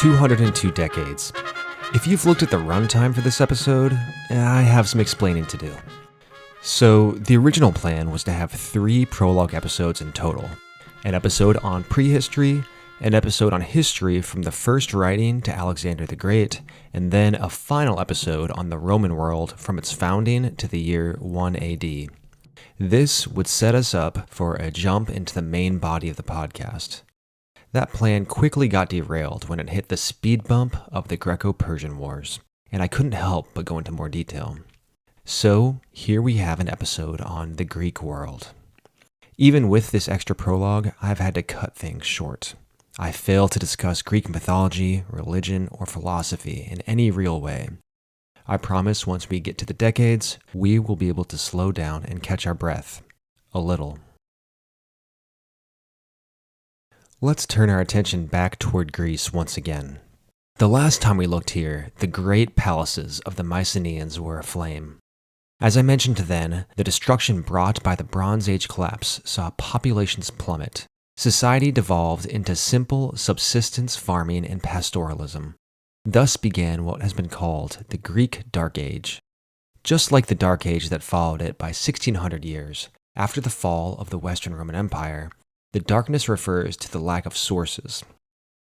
202 decades. If you've looked at the runtime for this episode, I have some explaining to do. So, the original plan was to have 3 prologue episodes in total. An episode on prehistory, an episode on history from the first writing to Alexander the Great, and then a final episode on the Roman world from its founding to the year 1 AD. This would set us up for a jump into the main body of the podcast. That plan quickly got derailed when it hit the speed bump of the Greco-Persian Wars, and I couldn't help but go into more detail. So, here we have an episode on the Greek world. Even with this extra prologue, I've had to cut things short. I fail to discuss Greek mythology, religion, or philosophy in any real way. I promise once we get to the decades, we will be able to slow down and catch our breath. A little. Let's turn our attention back toward Greece once again. The last time we looked here, the great palaces of the Macedonians were aflame. As I mentioned then, the destruction brought by the Bronze Age collapse saw populations plummet. Society devolved into simple subsistence farming and pastoralism. Thus began what has been called the Greek Dark Age. Just like the Dark Age that followed it by 1600 years, after the fall of the Western Roman Empire, the darkness refers to the lack of sources.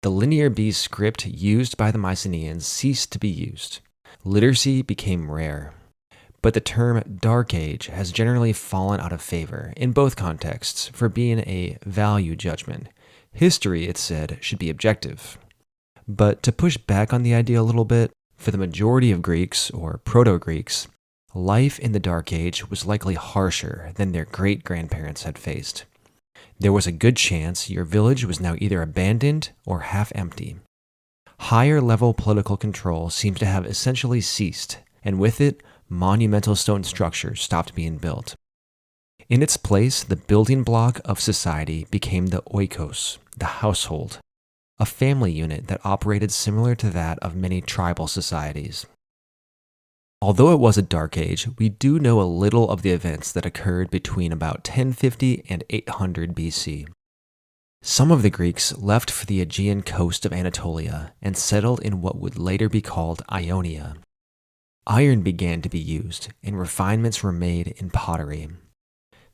The Linear B script used by the Macedonians ceased to be used. Literacy became rare. But the term Dark Age has generally fallen out of favor in both contexts for being a value judgment. History, it's said, should be objective. But to push back on the idea a little bit, for the majority of Greeks, or Proto-Greeks, life in the Dark Age was likely harsher than their great-grandparents had faced. There was a good chance your village was now either abandoned or half empty. Higher-level political control seems to have essentially ceased, and with it, monumental stone structures stopped being built. In its place, the building block of society became the oikos, the household, a family unit that operated similar to that of many tribal societies. Although it was a dark age, we do know a little of the events that occurred between about 1050 and 800 BC. Some of the Greeks left for the Aegean coast of Anatolia and settled in what would later be called Ionia. Iron began to be used, and refinements were made in pottery.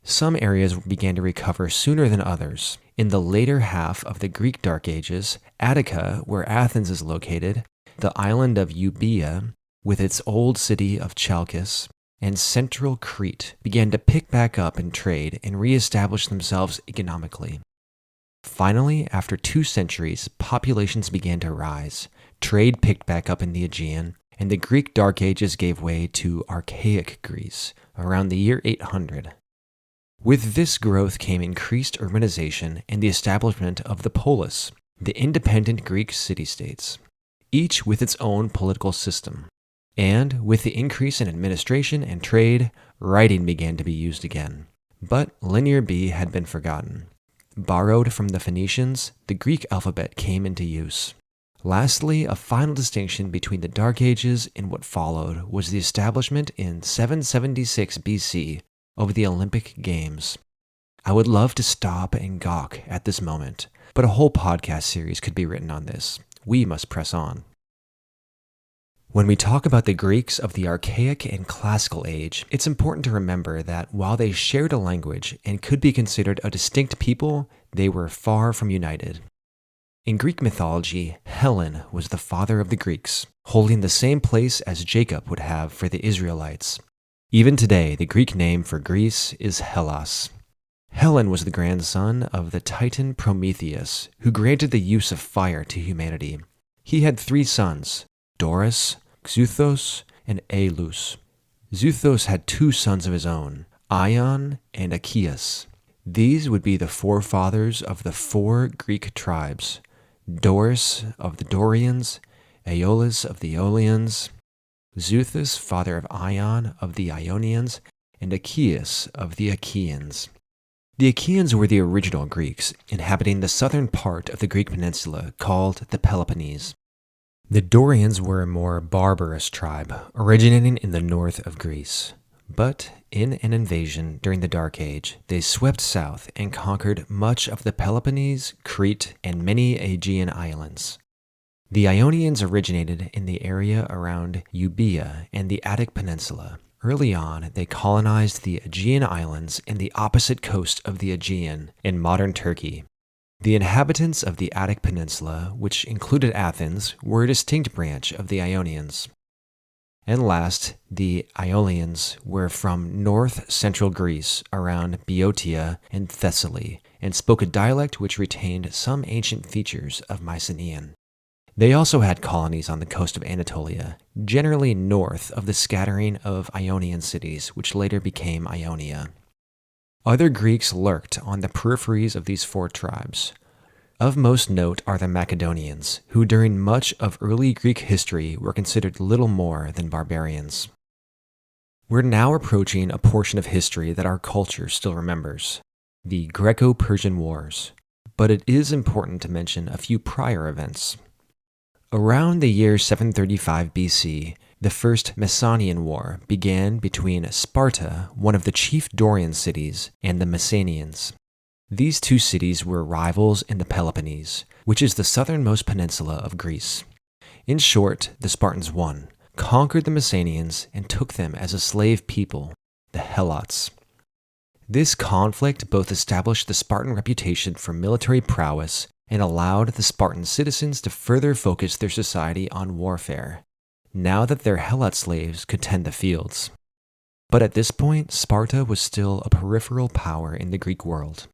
Some areas began to recover sooner than others. In the later half of the Greek Dark Ages, Attica, where Athens is located, the island of Euboea, with its old city of Chalkis, and central Crete began to pick back up in trade and reestablish themselves economically. Finally, after 2 centuries, populations began to rise, trade picked back up in the Aegean, and the Greek Dark Ages gave way to archaic Greece around the year 800. With this growth came increased urbanization and the establishment of the polis, the independent Greek city-states, each with its own political system. And with the increase in administration and trade, writing began to be used again. But Linear B had been forgotten. Borrowed from the Phoenicians, the Greek alphabet came into use. Lastly, a final distinction between the Dark Ages and what followed was the establishment in 776 BC of the Olympic Games. I would love to stop and gawk at this moment, but a whole podcast series could be written on this. We must press on. When we talk about the Greeks of the Archaic and Classical Age, it's important to remember that while they shared a language and could be considered a distinct people, they were far from united. In Greek mythology, Helen was the father of the Greeks, holding the same place as Jacob would have for the Israelites. Even today, the Greek name for Greece is Hellas. Helen was the grandson of the Titan Prometheus, who granted the use of fire to humanity. He had 3 sons, Doris, Xuthos, and Aelus. Xuthos had 2 sons of his own, Ion and Achaeus. These would be the forefathers of the 4 Greek tribes, Doris of the Dorians, Aeolus of the Aeolians, Xuthus, father of Ion of the Ionians, and Achaeus of the Achaeans. The Achaeans were the original Greeks, inhabiting the southern part of the Greek peninsula called the Peloponnese. The Dorians were a more barbarous tribe, originating in the north of Greece. But in an invasion during the Dark Age, they swept south and conquered much of the Peloponnese, Crete, and many Aegean islands. The Ionians originated in the area around Euboea and the Attic Peninsula. Early on, they colonized the Aegean Islands and the opposite coast of the Aegean in modern Turkey. The inhabitants of the Attic Peninsula, which included Athens, were a distinct branch of the Ionians. And last, the Aeolians were from north-central Greece around Boeotia and Thessaly, and spoke a dialect which retained some ancient features of Mycenaean. They also had colonies on the coast of Anatolia, generally north of the scattering of Ionian cities, which later became Ionia. Other Greeks lurked on the peripheries of these four tribes. Of most note are the Macedonians, who during much of early Greek history were considered little more than barbarians. We're now approaching a portion of history that our culture still remembers, the Greco-Persian Wars, but it is important to mention a few prior events. Around the year 735 BC, the First Messenian War began between Sparta, one of the chief Dorian cities, and the Messenians. These two cities were rivals in the Peloponnese, which is the southernmost peninsula of Greece. In short, the Spartans won, conquered the Messenians, and took them as a slave people, the Helots. This conflict both established the Spartan reputation for military prowess and allowed the Spartan citizens to further focus their society on warfare, now that their Helot slaves could tend the fields. But at this point, Sparta was still a peripheral power in the Greek world.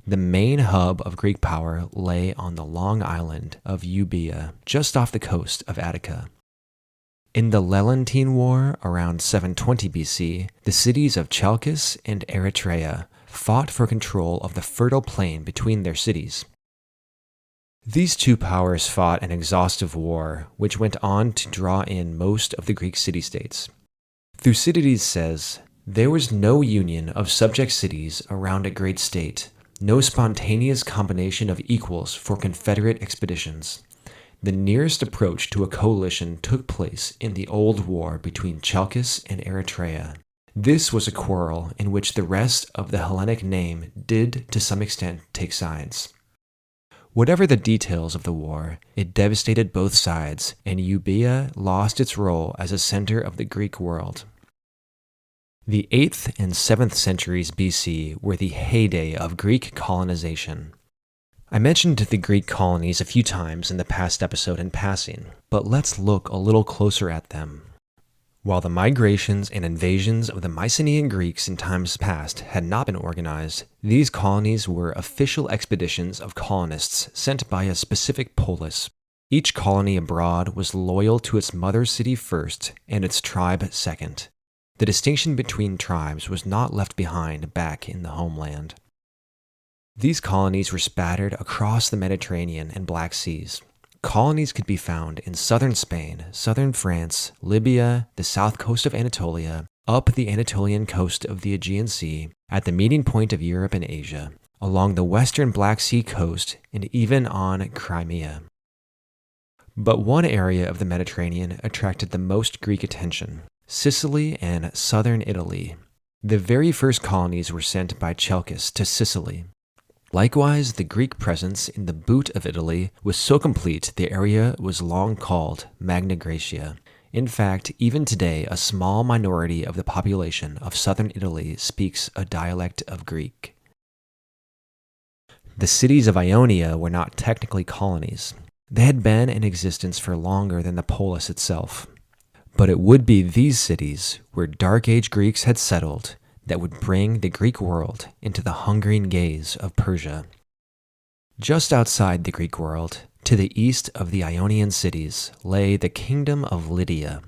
The main hub of Greek power lay on the long island of Euboea, just off the coast of Attica. In the Lelantine War around 720 BC, the cities of Chalkis and Eretria fought for control of the fertile plain between their cities. These two powers fought an exhaustive war, which went on to draw in most of the Greek city-states. Thucydides says, "There was no union of subject cities around a great state, no spontaneous combination of equals for confederate expeditions. The nearest approach to a coalition took place in the old war between Chalkis and Eretria. This was a quarrel in which the rest of the Hellenic name did to some extent take sides. Whatever the details of the war, it devastated both sides, and Euboea lost its role as a center of the Greek world." The 8th and 7th centuries BC were the heyday of Greek colonization. I mentioned the Greek colonies a few times in the past episode in passing, but let's look a little closer at them. While the migrations and invasions of the Mycenaean Greeks in times past had not been organized, these colonies were official expeditions of colonists sent by a specific polis. Each colony abroad was loyal to its mother city first and its tribe second. The distinction between tribes was not left behind back in the homeland. These colonies were scattered across the Mediterranean and Black Seas. Colonies could be found in southern Spain, southern France, Libya, the south coast of Anatolia, up the Anatolian coast of the Aegean Sea, at the meeting point of Europe and Asia, along the western Black Sea coast, and even on Crimea. But one area of the Mediterranean attracted the most Greek attention: Sicily and southern Italy. The very first colonies were sent by Chalkis to Sicily. Likewise, the Greek presence in the boot of Italy was so complete the area was long called Magna Graecia. In fact, even today, a small minority of the population of southern Italy speaks a dialect of Greek. The cities of Ionia were not technically colonies. They had been in existence for longer than the polis itself. But it would be these cities, where Dark Age Greeks had settled, that would bring the Greek world into the hungering gaze of Persia. Just outside the Greek world, to the east of the Ionian cities, lay the kingdom of Lydia.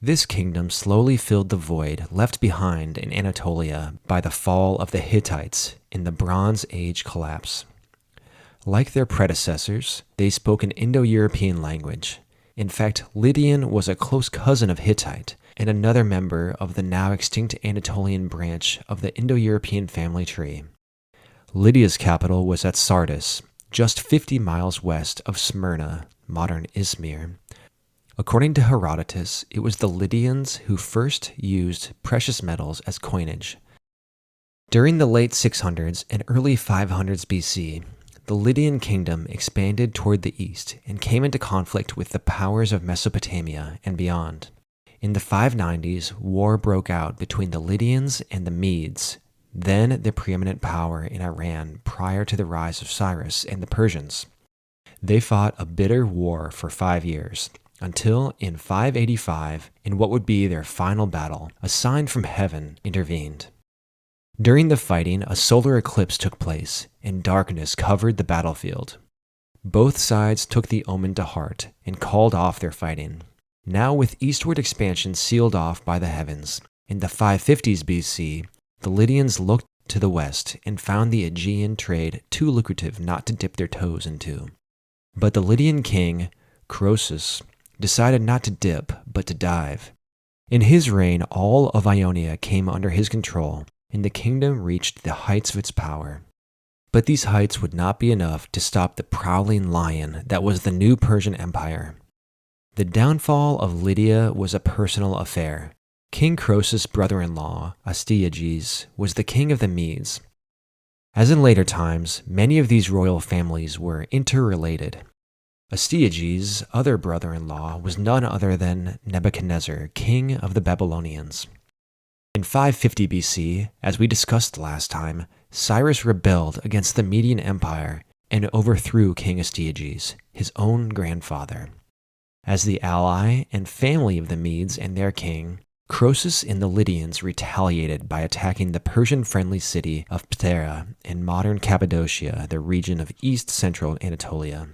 This kingdom slowly filled the void left behind in Anatolia by the fall of the Hittites in the Bronze Age collapse. Like their predecessors, they spoke an Indo-European language. In fact, Lydian was a close cousin of Hittite, and another member of the now extinct Anatolian branch of the Indo-European family tree. Lydia's capital was at Sardis, just 50 miles west of Smyrna, modern Izmir. According to Herodotus, it was the Lydians who first used precious metals as coinage. During the late 600s and early 500s BC, the Lydian kingdom expanded toward the east and came into conflict with the powers of Mesopotamia and beyond. In the 590s, war broke out between the Lydians and the Medes, then the preeminent power in Iran prior to the rise of Cyrus and the Persians. They fought a bitter war for 5 years, until in 585, in what would be their final battle, a sign from heaven intervened. During the fighting, a solar eclipse took place, and darkness covered the battlefield. Both sides took the omen to heart and called off their fighting. Now with eastward expansion sealed off by the heavens, in the 550s BC, the Lydians looked to the west and found the Aegean trade too lucrative not to dip their toes into. But the Lydian king, Croesus, decided not to dip, but to dive. In his reign, all of Ionia came under his control, and the kingdom reached the heights of its power. But these heights would not be enough to stop the prowling lion that was the new Persian Empire. The downfall of Lydia was a personal affair. King Croesus' brother-in-law, Astyages, was the king of the Medes. As in later times, many of these royal families were interrelated. Astyages' other brother-in-law was none other than Nebuchadnezzar, king of the Babylonians. In 550 BC, as we discussed last time, Cyrus rebelled against the Median Empire and overthrew King Astyages, his own grandfather. As the ally and family of the Medes and their king, Croesus and the Lydians retaliated by attacking the Persian-friendly city of Ptera in modern Cappadocia, the region of east-central Anatolia.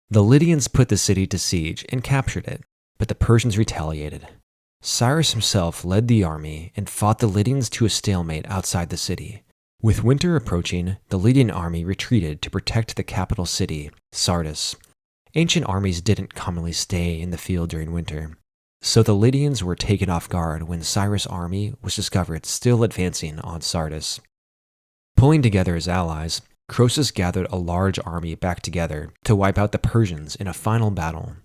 The Lydians put the city to siege and captured it, but the Persians retaliated. Cyrus himself led the army and fought the Lydians to a stalemate outside the city. With winter approaching, the Lydian army retreated to protect the capital city, Sardis. Ancient armies didn't commonly stay in the field during winter, so the Lydians were taken off guard when Cyrus' army was discovered still advancing on Sardis. Pulling together his allies, Croesus gathered a large army back together to wipe out the Persians in a final battle.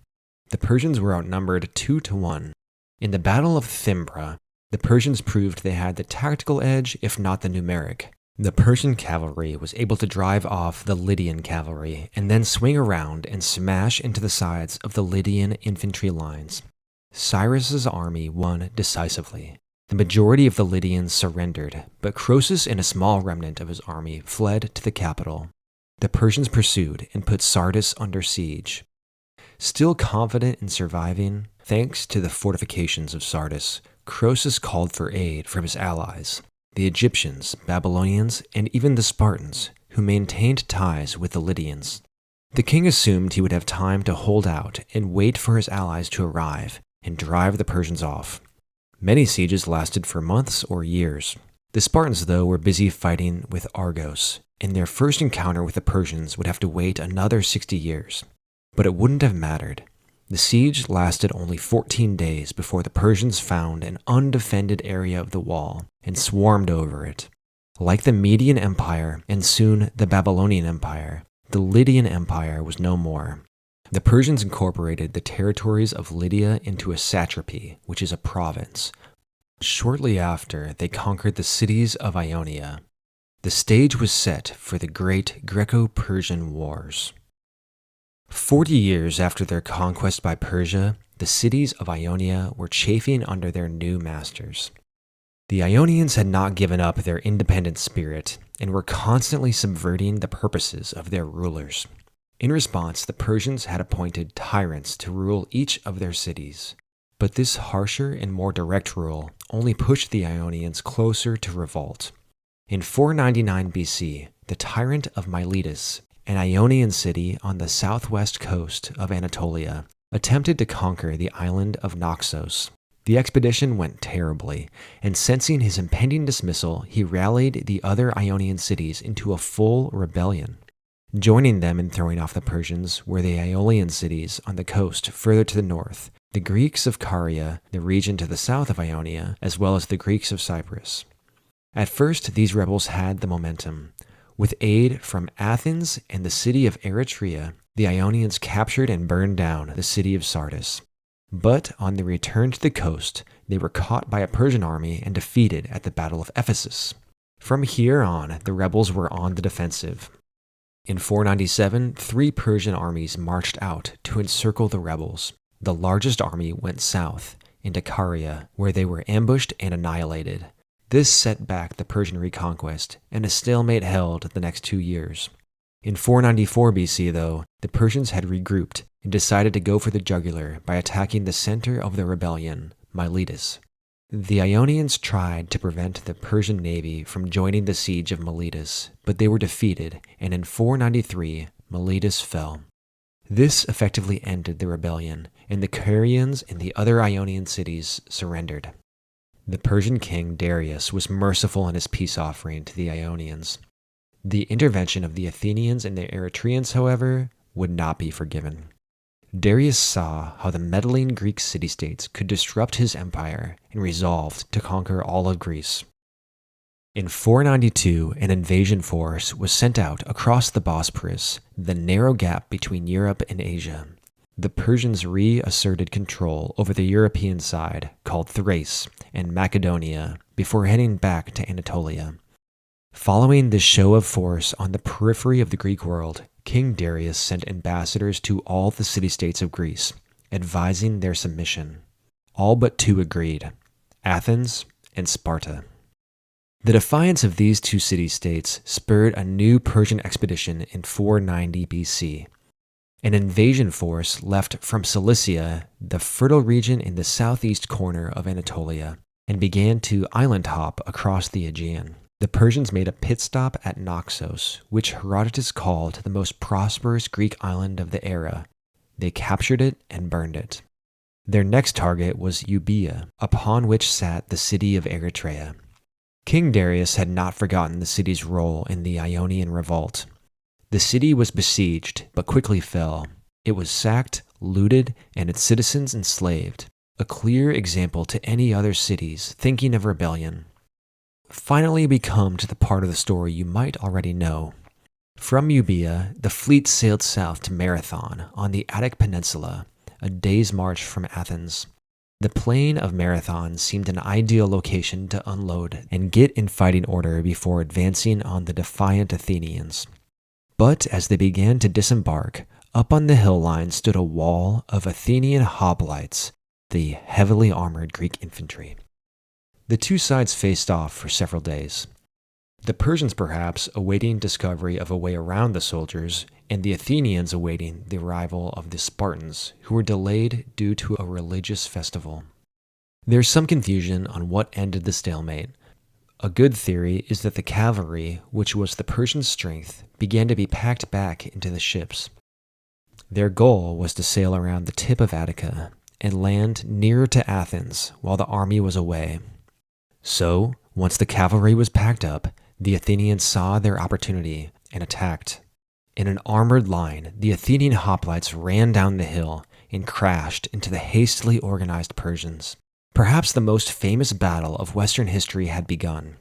The Persians were outnumbered 2-1. In the Battle of Thymbra, the Persians proved they had the tactical edge, if not the numeric. The Persian cavalry was able to drive off the Lydian cavalry and then swing around and smash into the sides of the Lydian infantry lines. Cyrus's army won decisively. The majority of the Lydians surrendered, but Croesus and a small remnant of his army fled to the capital. The Persians pursued and put Sardis under siege. Still confident in surviving, thanks to the fortifications of Sardis, Croesus called for aid from his allies, the Egyptians, Babylonians, and even the Spartans, who maintained ties with the Lydians. The king assumed he would have time to hold out and wait for his allies to arrive and drive the Persians off. Many sieges lasted for months or years. The Spartans, though, were busy fighting with Argos, and their first encounter with the Persians would have to wait another 60 years. But it wouldn't have mattered. The siege lasted only 14 days before the Persians found an undefended area of the wall and swarmed over it. Like the Median Empire and soon the Babylonian Empire, the Lydian Empire was no more. The Persians incorporated the territories of Lydia into a satrapy, which is a province. Shortly after, they conquered the cities of Ionia. The stage was set for the Great Greco-Persian Wars. 40 years after their conquest by Persia, the cities of Ionia were chafing under their new masters. The Ionians had not given up their independent spirit and were constantly subverting the purposes of their rulers. In response, the Persians had appointed tyrants to rule each of their cities. But this harsher and more direct rule only pushed the Ionians closer to revolt. In 499 BC, the tyrant of Miletus, an Ionian city on the southwest coast of Anatolia, attempted to conquer the island of Naxos. The expedition went terribly, and sensing his impending dismissal, he rallied the other Ionian cities into a full rebellion. Joining them in throwing off the Persians were the Aeolian cities on the coast further to the north, the Greeks of Caria, the region to the south of Ionia, as well as the Greeks of Cyprus. At first, these rebels had the momentum. With aid from Athens and the city of Eretria, the Ionians captured and burned down the city of Sardis. But on their return to the coast, they were caught by a Persian army and defeated at the Battle of Ephesus. From here on, the rebels were on the defensive. In 497, 3 Persian armies marched out to encircle the rebels. The largest army went south, into Caria, where they were ambushed and annihilated. This set back the Persian reconquest, and a stalemate held the next 2 years. In 494 BC, though, the Persians had regrouped and decided to go for the jugular by attacking the center of the rebellion, Miletus. The Ionians tried to prevent the Persian navy from joining the siege of Miletus, but they were defeated, and in 493, Miletus fell. This effectively ended the rebellion, and the Carians and the other Ionian cities surrendered. The Persian king Darius was merciful in his peace offering to the Ionians. The intervention of the Athenians and the Eretrians, however, would not be forgiven. Darius saw how the meddling Greek city-states could disrupt his empire and resolved to conquer all of Greece. In 492, an invasion force was sent out across the Bosporus, the narrow gap between Europe and Asia. The Persians reasserted control over the European side, called Thrace, and Macedonia, before heading back to Anatolia. Following this show of force on the periphery of the Greek world, King Darius sent ambassadors to all the city-states of Greece, advising their submission. All but 2 agreed, Athens and Sparta. The defiance of these 2 city-states spurred a new Persian expedition in 490 BC. An invasion force left from Cilicia, the fertile region in the southeast corner of Anatolia, and began to island hop across the Aegean. The Persians made a pit stop at Naxos, which Herodotus called the most prosperous Greek island of the era. They captured it and burned it. Their next target was Euboea, upon which sat the city of Eretria. King Darius had not forgotten the city's role in the Ionian revolt. The city was besieged, but quickly fell. It was sacked, looted, and its citizens enslaved, a clear example to any other cities thinking of rebellion. Finally, we come to the part of the story you might already know. From Euboea, the fleet sailed south to Marathon on the Attic Peninsula, a day's march from Athens. The plain of Marathon seemed an ideal location to unload and get in fighting order before advancing on the defiant Athenians. But as they began to disembark, up on the hill line stood a wall of Athenian hoplites, the heavily armored Greek infantry. The 2 sides faced off for several days. The Persians perhaps awaiting discovery of a way around the soldiers, and the Athenians awaiting the arrival of the Spartans, who were delayed due to a religious festival. There's some confusion on what ended the stalemate. A good theory is that the cavalry, which was the Persian strength, began to be packed back into the ships. Their goal was to sail around the tip of Attica and land nearer to Athens while the army was away. So, once the cavalry was packed up, the Athenians saw their opportunity and attacked. In an armored line, the Athenian hoplites ran down the hill and crashed into the hastily organized Persians. Perhaps the most famous battle of Western history had begun.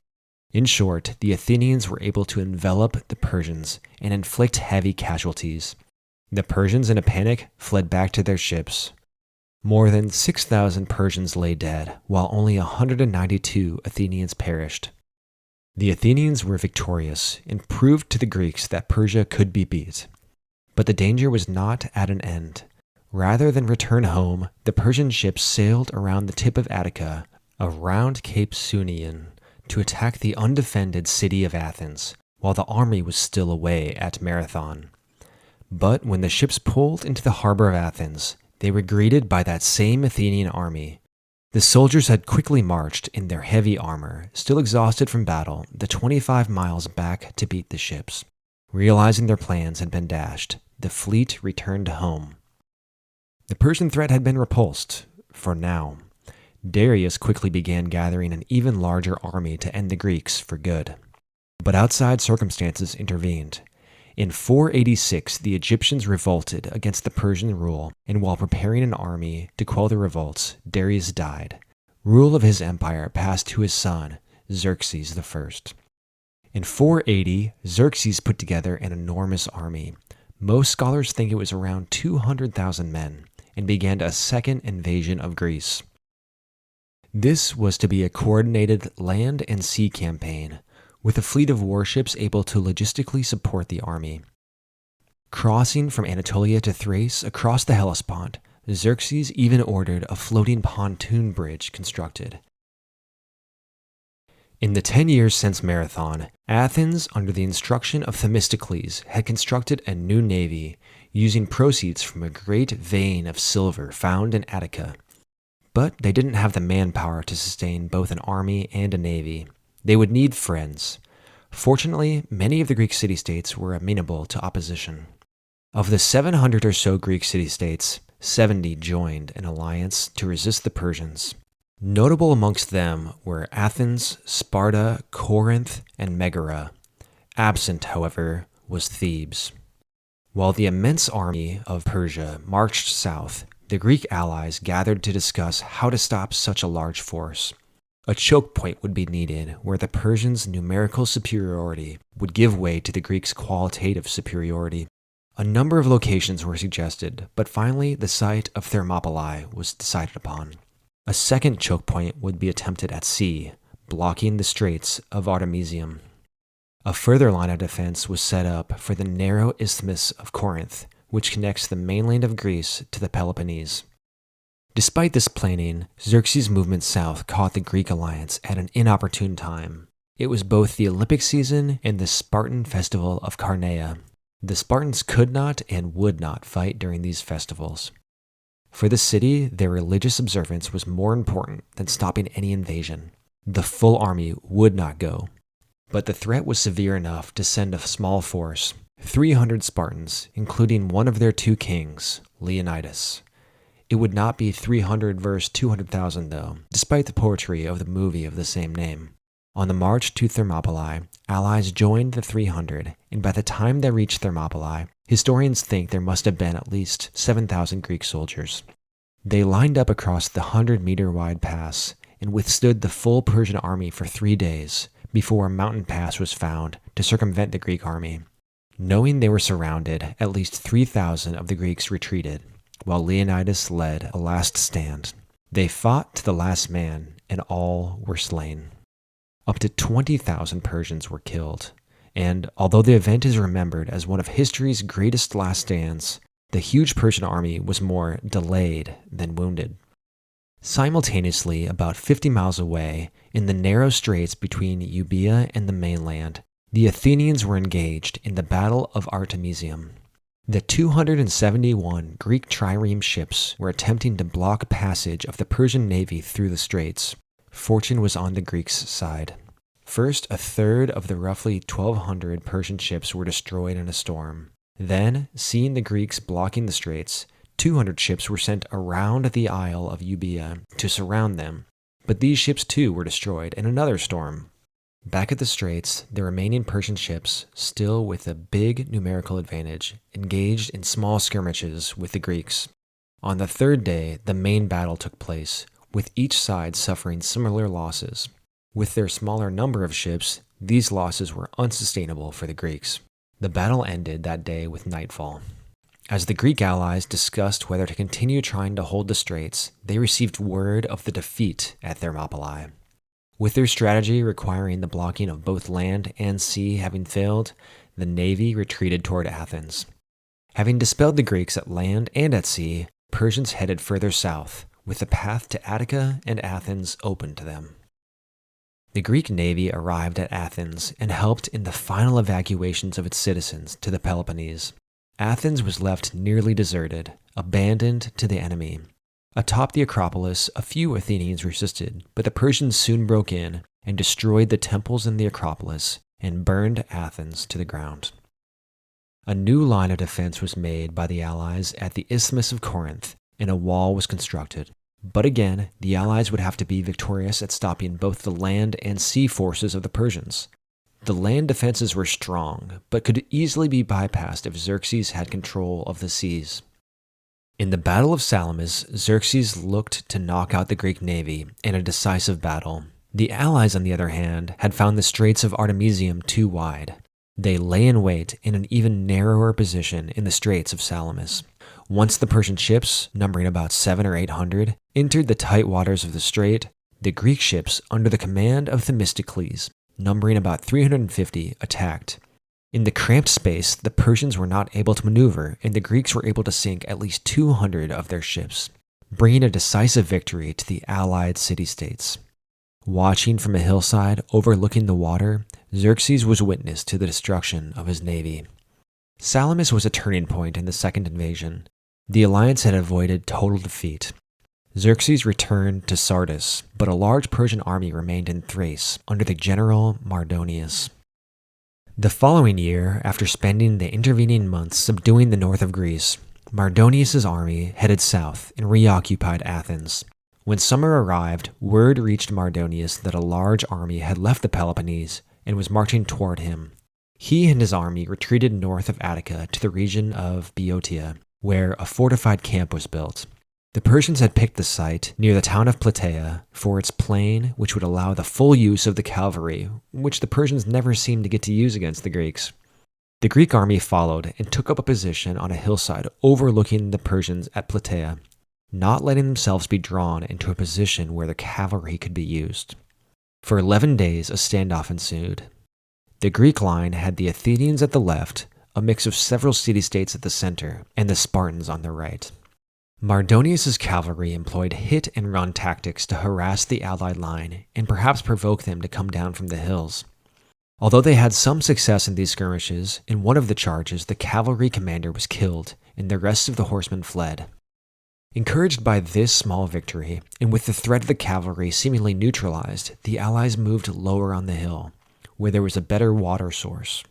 In short, the Athenians were able to envelop the Persians and inflict heavy casualties. The Persians, in a panic, fled back to their ships. More than 6,000 Persians lay dead, while only 192 Athenians perished. The Athenians were victorious and proved to the Greeks that Persia could be beat. But the danger was not at an end. Rather than return home, the Persian ships sailed around the tip of Attica, around Cape Sunion, to attack the undefended city of Athens, while the army was still away at Marathon. But when the ships pulled into the harbor of Athens, they were greeted by that same Athenian army. The soldiers had quickly marched in their heavy armor, still exhausted from battle, the 25 miles back to beat the ships. Realizing their plans had been dashed, the fleet returned home. The Persian threat had been repulsed, for now. Darius quickly began gathering an even larger army to end the Greeks for good. But outside circumstances intervened. In 486, the Egyptians revolted against the Persian rule, and while preparing an army to quell the revolts, Darius died. Rule of his empire passed to his son, Xerxes I. In 480, Xerxes put together an enormous army. Most scholars think it was around 200,000 men, and began a second invasion of Greece. This was to be a coordinated land and sea campaign, with a fleet of warships able to logistically support the army. Crossing from Anatolia to Thrace across the Hellespont, Xerxes even ordered a floating pontoon bridge constructed. In the 10 years since Marathon, Athens, under the instruction of Themistocles, had constructed a new navy, using proceeds from a great vein of silver found in Attica. But they didn't have the manpower to sustain both an army and a navy. They would need friends. Fortunately, many of the Greek city-states were amenable to opposition. Of the 700 or so Greek city-states, 70 joined an alliance to resist the Persians. Notable amongst them were Athens, Sparta, Corinth, and Megara. Absent, however, was Thebes. While the immense army of Persia marched south, the Greek allies gathered to discuss how to stop such a large force. A choke point would be needed where the Persians' numerical superiority would give way to the Greeks' qualitative superiority. A number of locations were suggested, but finally the site of Thermopylae was decided upon. A second choke point would be attempted at sea, blocking the Straits of Artemisium. A further line of defense was set up for the narrow isthmus of Corinth, which connects the mainland of Greece to the Peloponnese. Despite this planning, Xerxes' movement south caught the Greek alliance at an inopportune time. It was both the Olympic season and the Spartan festival of Carneia. The Spartans could not and would not fight during these festivals. For the city, their religious observance was more important than stopping any invasion. The full army would not go. But the threat was severe enough to send a small force, 300 Spartans, including one of their two kings, Leonidas. It would not be 300 versus 200,000 though, despite the poetry of the movie of the same name. On the march to Thermopylae, allies joined the 300, and by the time they reached Thermopylae, historians think there must have been at least 7,000 Greek soldiers. They lined up across the 100-meter wide pass and withstood the full Persian army for 3 days before a mountain pass was found to circumvent the Greek army. Knowing they were surrounded, at least 3,000 of the Greeks retreated, while Leonidas led a last stand. They fought to the last man, and all were slain. Up to 20,000 Persians were killed, and although the event is remembered as one of history's greatest last stands, the huge Persian army was more delayed than wounded. Simultaneously, about 50 miles away, in the narrow straits between Euboea and the mainland, the Athenians were engaged in the Battle of Artemisium. The 271 Greek trireme ships were attempting to block passage of the Persian navy through the straits. Fortune was on the Greeks' side. First, a third of the roughly 1,200 Persian ships were destroyed in a storm. Then, seeing the Greeks blocking the straits, 200 ships were sent around the Isle of Euboea to surround them. But these ships too were destroyed in another storm. Back at the straits, the remaining Persian ships, still with a big numerical advantage, engaged in small skirmishes with the Greeks. On the third day, the main battle took place, with each side suffering similar losses. With their smaller number of ships, these losses were unsustainable for the Greeks. The battle ended that day with nightfall. As the Greek allies discussed whether to continue trying to hold the straits, they received word of the defeat at Thermopylae. With their strategy requiring the blocking of both land and sea having failed, the navy retreated toward Athens. Having dispelled the Greeks at land and at sea, Persians headed further south, with the path to Attica and Athens open to them. The Greek navy arrived at Athens and helped in the final evacuations of its citizens to the Peloponnese. Athens was left nearly deserted, abandoned to the enemy. Atop the Acropolis, a few Athenians resisted, but the Persians soon broke in and destroyed the temples in the Acropolis and burned Athens to the ground. A new line of defense was made by the allies at the Isthmus of Corinth, and a wall was constructed. But again, the allies would have to be victorious at stopping both the land and sea forces of the Persians. The land defenses were strong, but could easily be bypassed if Xerxes had control of the seas. In the Battle of Salamis, Xerxes looked to knock out the Greek navy in a decisive battle. The allies, on the other hand, had found the Straits of Artemisium too wide. They lay in wait in an even narrower position in the Straits of Salamis. Once the Persian ships, numbering about 700 or 800, entered the tight waters of the strait, the Greek ships, under the command of Themistocles, numbering about 350, attacked. In the cramped space, the Persians were not able to maneuver, and the Greeks were able to sink at least 200 of their ships, bringing a decisive victory to the allied city-states. Watching from a hillside overlooking the water, Xerxes was witness to the destruction of his navy. Salamis was a turning point in the second invasion. The alliance had avoided total defeat. Xerxes returned to Sardis, but a large Persian army remained in Thrace under the general Mardonius. The following year, after spending the intervening months subduing the north of Greece, Mardonius's army headed south and reoccupied Athens. When summer arrived, word reached Mardonius that a large army had left the Peloponnese and was marching toward him. He and his army retreated north of Attica to the region of Boeotia, where a fortified camp was built. The Persians had picked the site near the town of Plataea for its plain, which would allow the full use of the cavalry, which the Persians never seemed to get to use against the Greeks. The Greek army followed and took up a position on a hillside overlooking the Persians at Plataea, not letting themselves be drawn into a position where the cavalry could be used. For 11 days, a standoff ensued. The Greek line had the Athenians at the left, a mix of several city-states at the center, and the Spartans on the right. Mardonius's cavalry employed hit-and-run tactics to harass the allied line and perhaps provoke them to come down from the hills. Although they had some success in these skirmishes, in one of the charges the cavalry commander was killed and the rest of the horsemen fled. Encouraged by this small victory, and with the threat of the cavalry seemingly neutralized, the allies moved lower on the hill, where there was a better water source.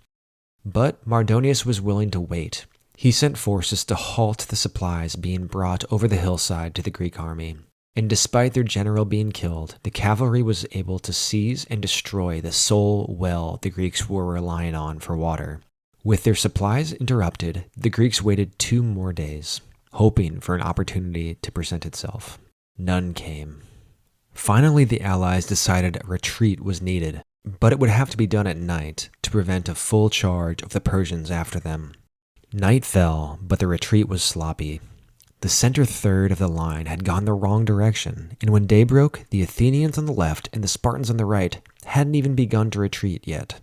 But Mardonius was willing to wait. He sent forces to halt the supplies being brought over the hillside to the Greek army, and despite their general being killed, the cavalry was able to seize and destroy the sole well the Greeks were relying on for water. With their supplies interrupted, the Greeks waited 2 more days, hoping for an opportunity to present itself. None came. Finally, the allies decided a retreat was needed, but it would have to be done at night to prevent a full charge of the Persians after them. Night fell, but the retreat was sloppy. The center third of the line had gone the wrong direction, and when day broke, the Athenians on the left and the Spartans on the right hadn't even begun to retreat yet.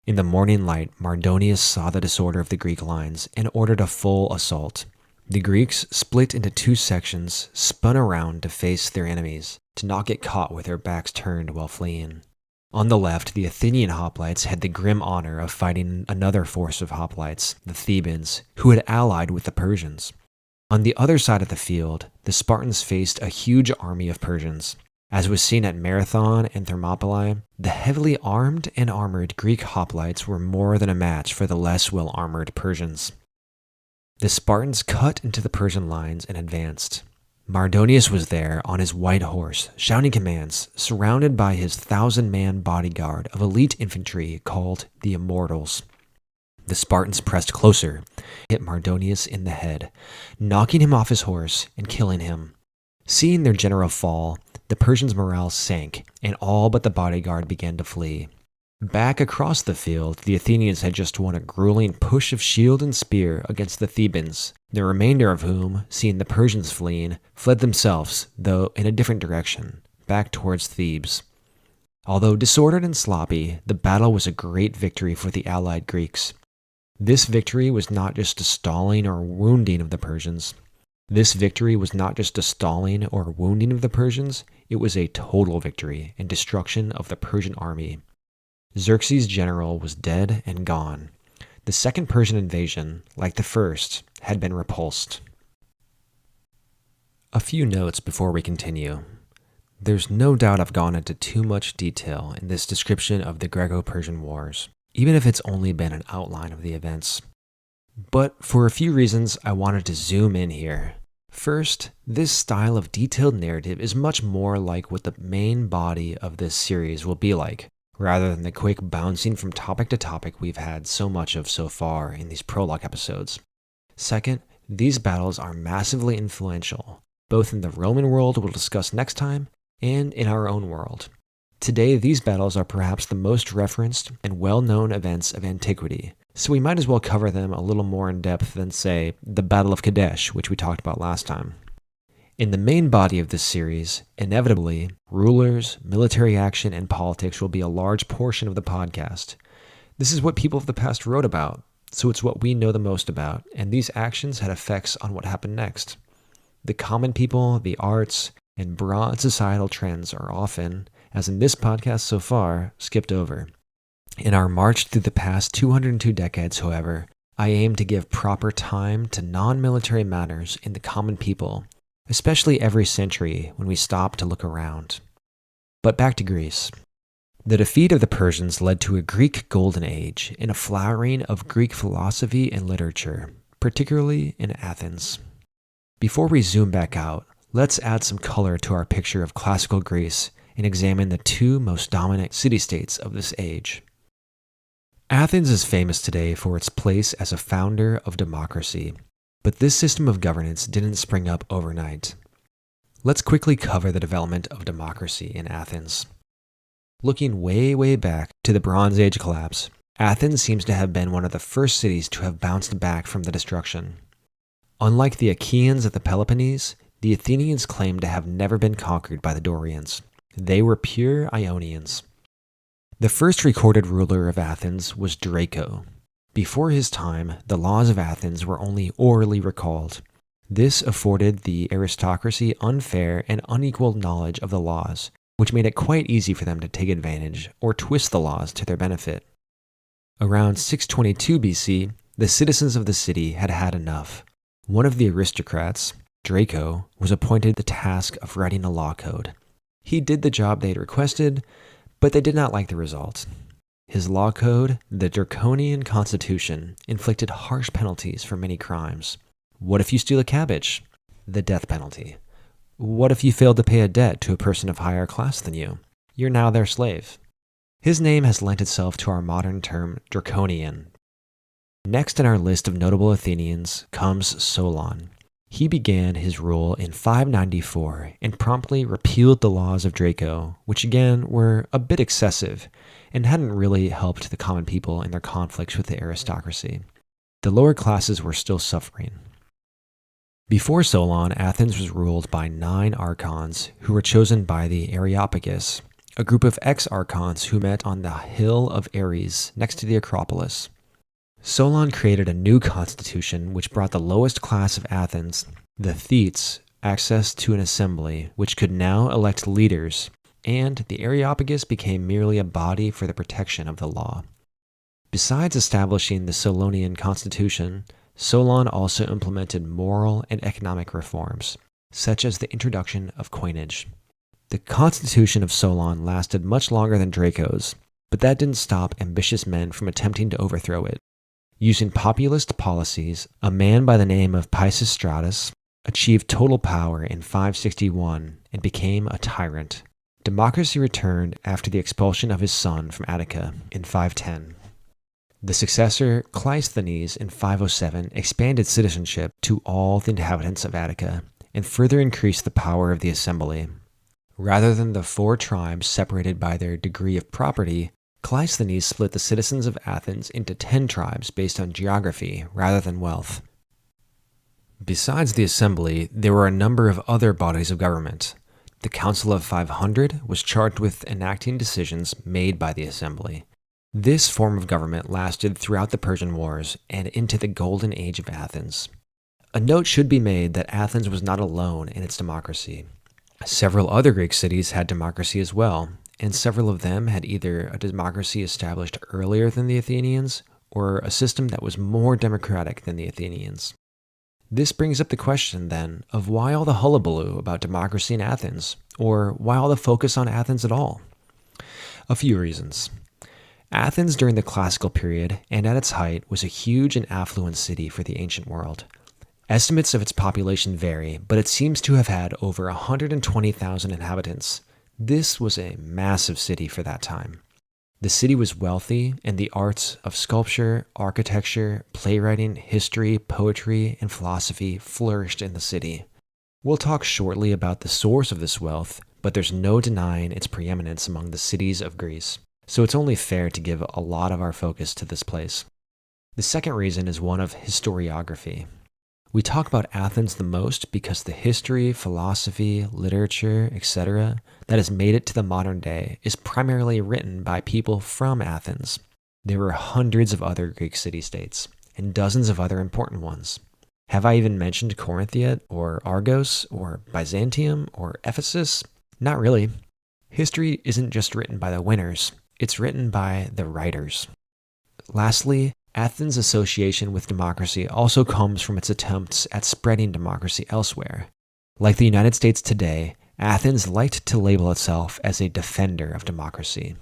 In the morning light, Mardonius saw the disorder of the Greek lines and ordered a full assault. The Greeks split into 2 sections, spun around to face their enemies, to not get caught with their backs turned while fleeing. On the left, the Athenian hoplites had the grim honor of fighting another force of hoplites, the Thebans, who had allied with the Persians. On the other side of the field, the Spartans faced a huge army of Persians. As was seen at Marathon and Thermopylae, the heavily armed and armored Greek hoplites were more than a match for the less well-armored Persians. The Spartans cut into the Persian lines and advanced. Mardonius was there on his white horse, shouting commands, surrounded by his 1,000-man bodyguard of elite infantry called the Immortals. The Spartans pressed closer, hit Mardonius in the head, knocking him off his horse and killing him. Seeing their general fall, the Persians' morale sank, and all but the bodyguard began to flee. Back across the field, the Athenians had just won a grueling push of shield and spear against the Thebans, the remainder of whom, seeing the Persians fleeing, fled themselves, though in a different direction, back towards Thebes. Although disordered and sloppy, the battle was a great victory for the allied Greeks. This victory was not just a stalling or wounding of the Persians. It was a total victory and destruction of the Persian army. Xerxes' general was dead and gone. The second Persian invasion, like the first, had been repulsed. A few notes before we continue. There's no doubt I've gone into too much detail in this description of the Greco-Persian Wars, even if it's only been an outline of the events. But for a few reasons, I wanted to zoom in here. First, this style of detailed narrative is much more like what the main body of this series will be like, rather than the quick bouncing from topic to topic we've had so much of so far in these prologue episodes. Second, these battles are massively influential, both in the Roman world we'll discuss next time, and in our own world. Today, these battles are perhaps the most referenced and well-known events of antiquity, so we might as well cover them a little more in depth than, say, the Battle of Kadesh, which we talked about last time. In the main body of this series, inevitably, rulers, military action, and politics will be a large portion of the podcast. This is what people of the past wrote about, so it's what we know the most about, and these actions had effects on what happened next. The common people, the arts, and broad societal trends are often, as in this podcast so far, skipped over. In our march through the past 202 decades, however, I aim to give proper time to non-military matters in the common people, especially every century when we stop to look around. But back to Greece. The defeat of the Persians led to a Greek golden age and a flowering of Greek philosophy and literature, particularly in Athens. Before we zoom back out, let's add some color to our picture of classical Greece and examine the two most dominant city-states of this age. Athens is famous today for its place as a founder of democracy, but this system of governance didn't spring up overnight. Let's quickly cover the development of democracy in Athens. Looking way back to the Bronze Age collapse, Athens seems to have been one of the first cities to have bounced back from the destruction. Unlike the Achaeans at the Peloponnese, the Athenians claimed to have never been conquered by the Dorians. They were pure Ionians. The first recorded ruler of Athens was Draco. Before his time, the laws of Athens were only orally recalled. This afforded the aristocracy unfair and unequal knowledge of the laws, which made it quite easy for them to take advantage or twist the laws to their benefit. Around 622 BC, the citizens of the city had had enough. One of the aristocrats, Draco, was appointed the task of writing a law code. He did the job they had requested, but they did not like the result. His law code, the Draconian Constitution, inflicted harsh penalties for many crimes. What if you steal a cabbage? The death penalty. What if you failed to pay a debt to a person of higher class than you? You're now their slave. His name has lent itself to our modern term draconian. Next in our list of notable Athenians comes Solon. He began his rule in 594 and promptly repealed the laws of Draco, which again were a bit excessive and hadn't really helped the common people in their conflicts with the aristocracy. The lower classes were still suffering. Before Solon, Athens was ruled by 9 archons who were chosen by the Areopagus, a group of ex-archons who met on the hill of Ares next to the Acropolis. Solon created a new constitution which brought the lowest class of Athens, the Thetes, access to an assembly which could now elect leaders, and the Areopagus became merely a body for the protection of the law. Besides establishing the Solonian constitution, Solon also implemented moral and economic reforms, such as the introduction of coinage. The constitution of Solon lasted much longer than Draco's, but that didn't stop ambitious men from attempting to overthrow it. Using populist policies, a man by the name of Pisistratus achieved total power in 561 and became a tyrant. Democracy returned after the expulsion of his son from Attica in 510. The successor, Cleisthenes, in 507 expanded citizenship to all the inhabitants of Attica and further increased the power of the assembly. Rather than the 4 tribes separated by their degree of property, Cleisthenes split the citizens of Athens into 10 tribes based on geography rather than wealth. Besides the assembly, there were a number of other bodies of government. The Council of 500 was charged with enacting decisions made by the assembly. This form of government lasted throughout the Persian Wars and into the Golden Age of Athens. A note should be made that Athens was not alone in its democracy. Several other Greek cities had democracy as well, and several of them had either a democracy established earlier than the Athenians or a system that was more democratic than the Athenians. This brings up the question, then, of why all the hullabaloo about democracy in Athens, or why all the focus on Athens at all? A few reasons. Athens during the classical period and at its height was a huge and affluent city for the ancient world. Estimates of its population vary, but it seems to have had over 120,000 inhabitants. This was a massive city for that time. The city was wealthy, and the arts of sculpture, architecture, playwriting, history, poetry, and philosophy flourished in the city. We'll talk shortly about the source of this wealth, but there's no denying its preeminence among the cities of Greece, so it's only fair to give a lot of our focus to this place. The second reason is one of historiography. We talk about Athens the most because the history, philosophy, literature, etc. that has made it to the modern day is primarily written by people from Athens. There were hundreds of other Greek city-states, and dozens of other important ones. Have I even mentioned Corinth yet, or Argos, or Byzantium, or Ephesus? Not really. History isn't just written by the winners, it's written by the writers. Lastly, Athens' association with democracy also comes from its attempts at spreading democracy elsewhere. Like the United States today, Athens liked to label itself as a defender of democracy.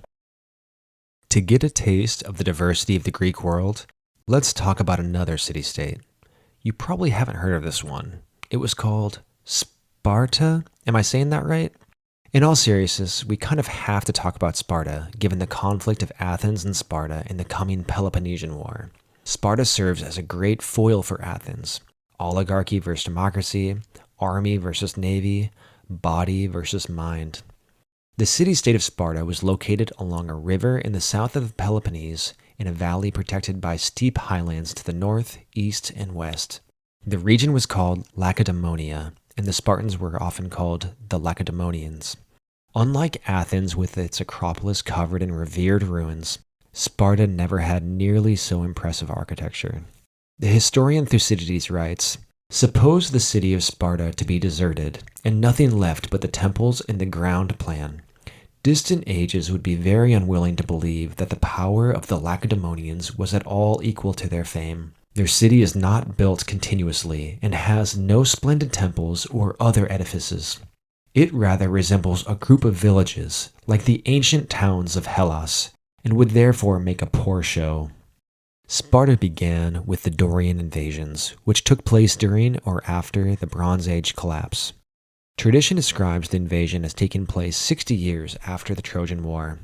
To get a taste of the diversity of the Greek world, let's talk about another city-state. You probably haven't heard of this one. It was called Sparta. Am I saying that right? In all seriousness, we kind of have to talk about Sparta, given the conflict of Athens and Sparta in the coming Peloponnesian War. Sparta serves as a great foil for Athens. Oligarchy versus democracy, army versus navy, body versus mind. The city-state of Sparta was located along a river in the south of Peloponnese, in a valley protected by steep highlands to the north, east, and west. The region was called Lacedaemonia, and the Spartans were often called the Lacedaemonians. Unlike Athens with its Acropolis covered in revered ruins, Sparta never had nearly so impressive architecture. The historian Thucydides writes, "Suppose the city of Sparta to be deserted, and nothing left but the temples and the ground plan. Distant ages would be very unwilling to believe that the power of the Lacedaemonians was at all equal to their fame. Their city is not built continuously and has no splendid temples or other edifices. It rather resembles a group of villages, like the ancient towns of Hellas, and would therefore make a poor show." Sparta began with the Dorian invasions, which took place during or after the Bronze Age collapse. Tradition describes the invasion as taking place 60 years after the Trojan War.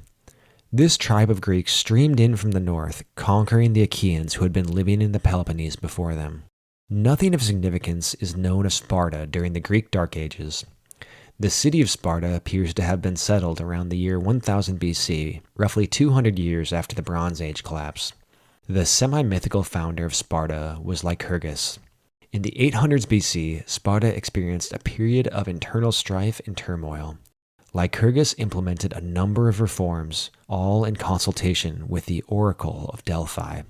This tribe of Greeks streamed in from the north, conquering the Achaeans who had been living in the Peloponnese before them. Nothing of significance is known of Sparta during the Greek Dark Ages. The city of Sparta appears to have been settled around the year 1000 BC, roughly 200 years after the Bronze Age collapse. The semi-mythical founder of Sparta was Lycurgus. In the 800s BC, Sparta experienced a period of internal strife and turmoil. Lycurgus implemented a number of reforms, all in consultation with the Oracle of Delphi.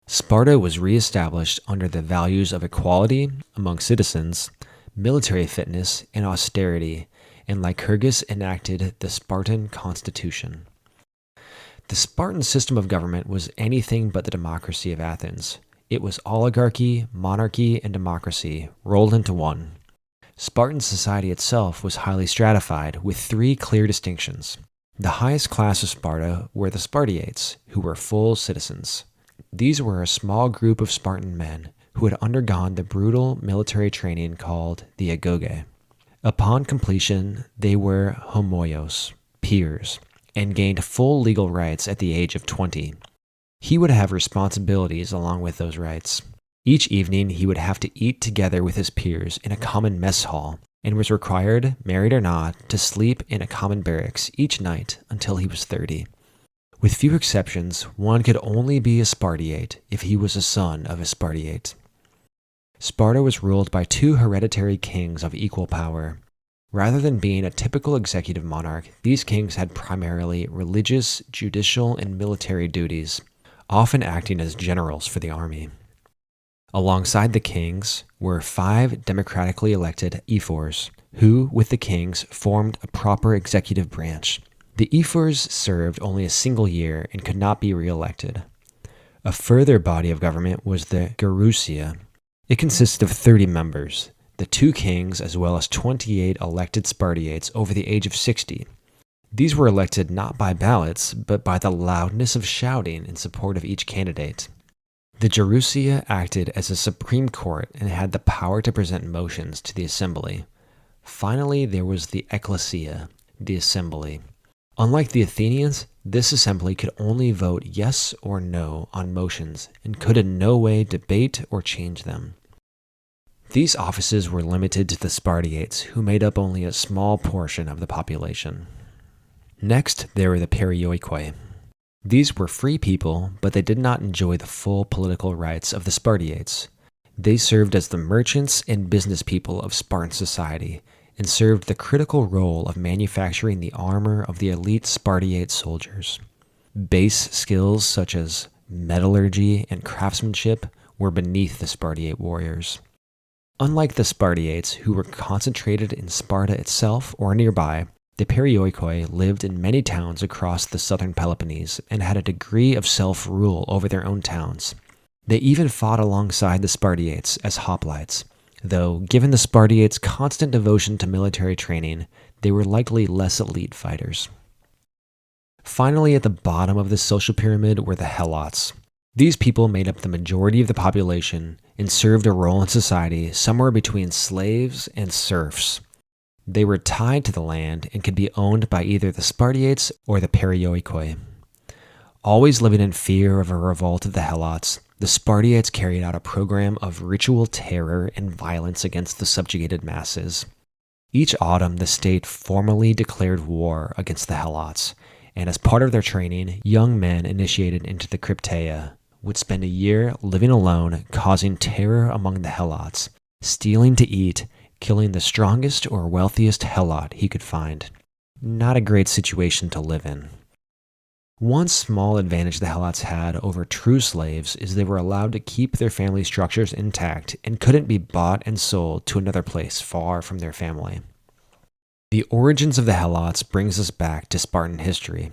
Sparta was re-established under the values of equality among citizens, military fitness, and austerity, and Lycurgus enacted the Spartan constitution. The Spartan system of government was anything but the democracy of Athens. It was oligarchy, monarchy, and democracy rolled into one. Spartan society itself was highly stratified, with three clear distinctions. The highest class of Sparta were the Spartiates, who were full citizens. These were a small group of Spartan men who had undergone the brutal military training called the agoge. Upon completion, they were homoios, peers, and gained full legal rights at the age of 20. He would have responsibilities along with those rights. Each evening, he would have to eat together with his peers in a common mess hall, and was required, married or not, to sleep in a common barracks each night until he was 30. With few exceptions, one could only be a Spartiate if he was a son of a Spartiate. Sparta was ruled by two hereditary kings of equal power. Rather than being a typical executive monarch, these kings had primarily religious, judicial, and military duties, often acting as generals for the army. Alongside the kings were 5 democratically elected ephors, who, with the kings, formed a proper executive branch. The ephors served only a single year and could not be re-elected. A further body of government was the gerousia. It consisted of 30 members, the 2 kings as well as 28 elected Spartiates over the age of 60. These were elected not by ballots, but by the loudness of shouting in support of each candidate. The gerousia acted as a supreme court and had the power to present motions to the assembly. Finally, there was the ecclesia, the assembly. Unlike the Athenians, this assembly could only vote yes or no on motions and could in no way debate or change them. These offices were limited to the Spartiates, who made up only a small portion of the population. Next, there were the perioikoi. These were free people, but they did not enjoy the full political rights of the Spartiates. They served as the merchants and business people of Spartan society, and served the critical role of manufacturing the armor of the elite Spartiate soldiers. Base skills such as metallurgy and craftsmanship were beneath the Spartiate warriors. Unlike the Spartiates, who were concentrated in Sparta itself or nearby, the perioikoi lived in many towns across the southern Peloponnese and had a degree of self-rule over their own towns. They even fought alongside the Spartiates as hoplites, though given the Spartiates' constant devotion to military training, they were likely less elite fighters. Finally, at the bottom of the social pyramid were the helots. These people made up the majority of the population and served a role in society somewhere between slaves and serfs. They were tied to the land and could be owned by either the Spartiates or the perioikoi. Always living in fear of a revolt of the helots, the Spartiates carried out a program of ritual terror and violence against the subjugated masses. Each autumn, the state formally declared war against the helots, and as part of their training, young men initiated into the Crypteia would spend a year living alone, causing terror among the helots, stealing to eat, killing the strongest or wealthiest helot he could find. Not a great situation to live in. One small advantage the helots had over true slaves is they were allowed to keep their family structures intact and couldn't be bought and sold to another place far from their family. The origins of the helots brings us back to Spartan history.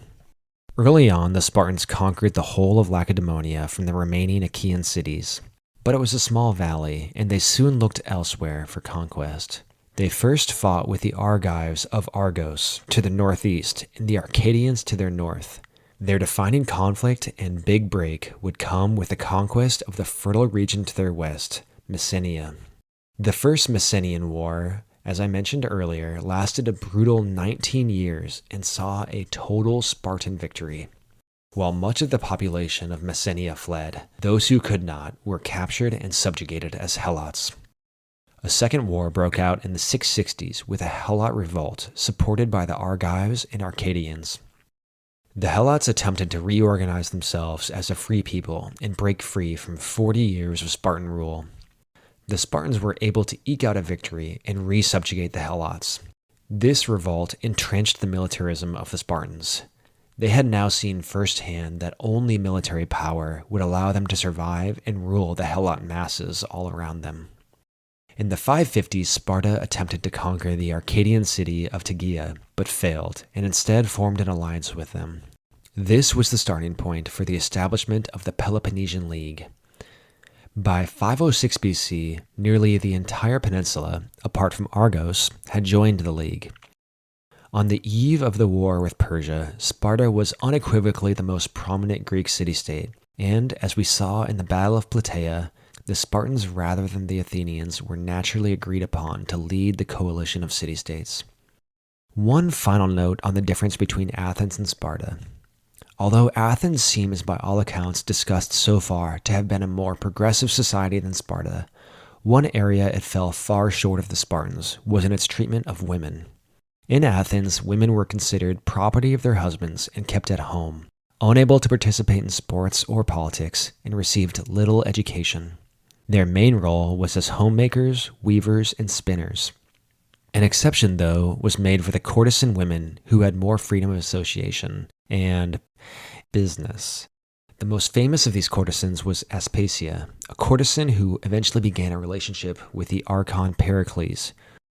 Early on, the Spartans conquered the whole of Lacedaemonia from the remaining Achaean cities, but it was a small valley, and they soon looked elsewhere for conquest. They first fought with the Argives of Argos to the northeast and the Arcadians to their north. Their defining conflict and big break would come with the conquest of the fertile region to their west, Messenia. The First Messenian War, as I mentioned earlier, lasted a brutal 19 years and saw a total Spartan victory. While much of the population of Messenia fled, those who could not were captured and subjugated as helots. A second war broke out in the 660s with a helot revolt supported by the Argives and Arcadians. The helots attempted to reorganize themselves as a free people and break free from 40 years of Spartan rule. The Spartans were able to eke out a victory and re-subjugate the helots. This revolt entrenched the militarism of the Spartans. They had now seen firsthand that only military power would allow them to survive and rule the helot masses all around them. In the 550s, Sparta attempted to conquer the Arcadian city of Tegea, but failed, and instead formed an alliance with them. This was the starting point for the establishment of the Peloponnesian League. By 506 BC, nearly the entire peninsula, apart from Argos, had joined the League. On the eve of the war with Persia, Sparta was unequivocally the most prominent Greek city-state, and, as we saw in the Battle of Plataea, the Spartans rather than the Athenians were naturally agreed upon to lead the coalition of city-states. One final note on the difference between Athens and Sparta. Although Athens seems by all accounts discussed so far to have been a more progressive society than Sparta, one area it fell far short of the Spartans was in its treatment of women. In Athens, women were considered property of their husbands and kept at home, unable to participate in sports or politics, and received little education. Their main role was as homemakers, weavers, and spinners. An exception, though, was made for the courtesan women who had more freedom of association and business. The most famous of these courtesans was Aspasia, a courtesan who eventually began a relationship with the archon Pericles.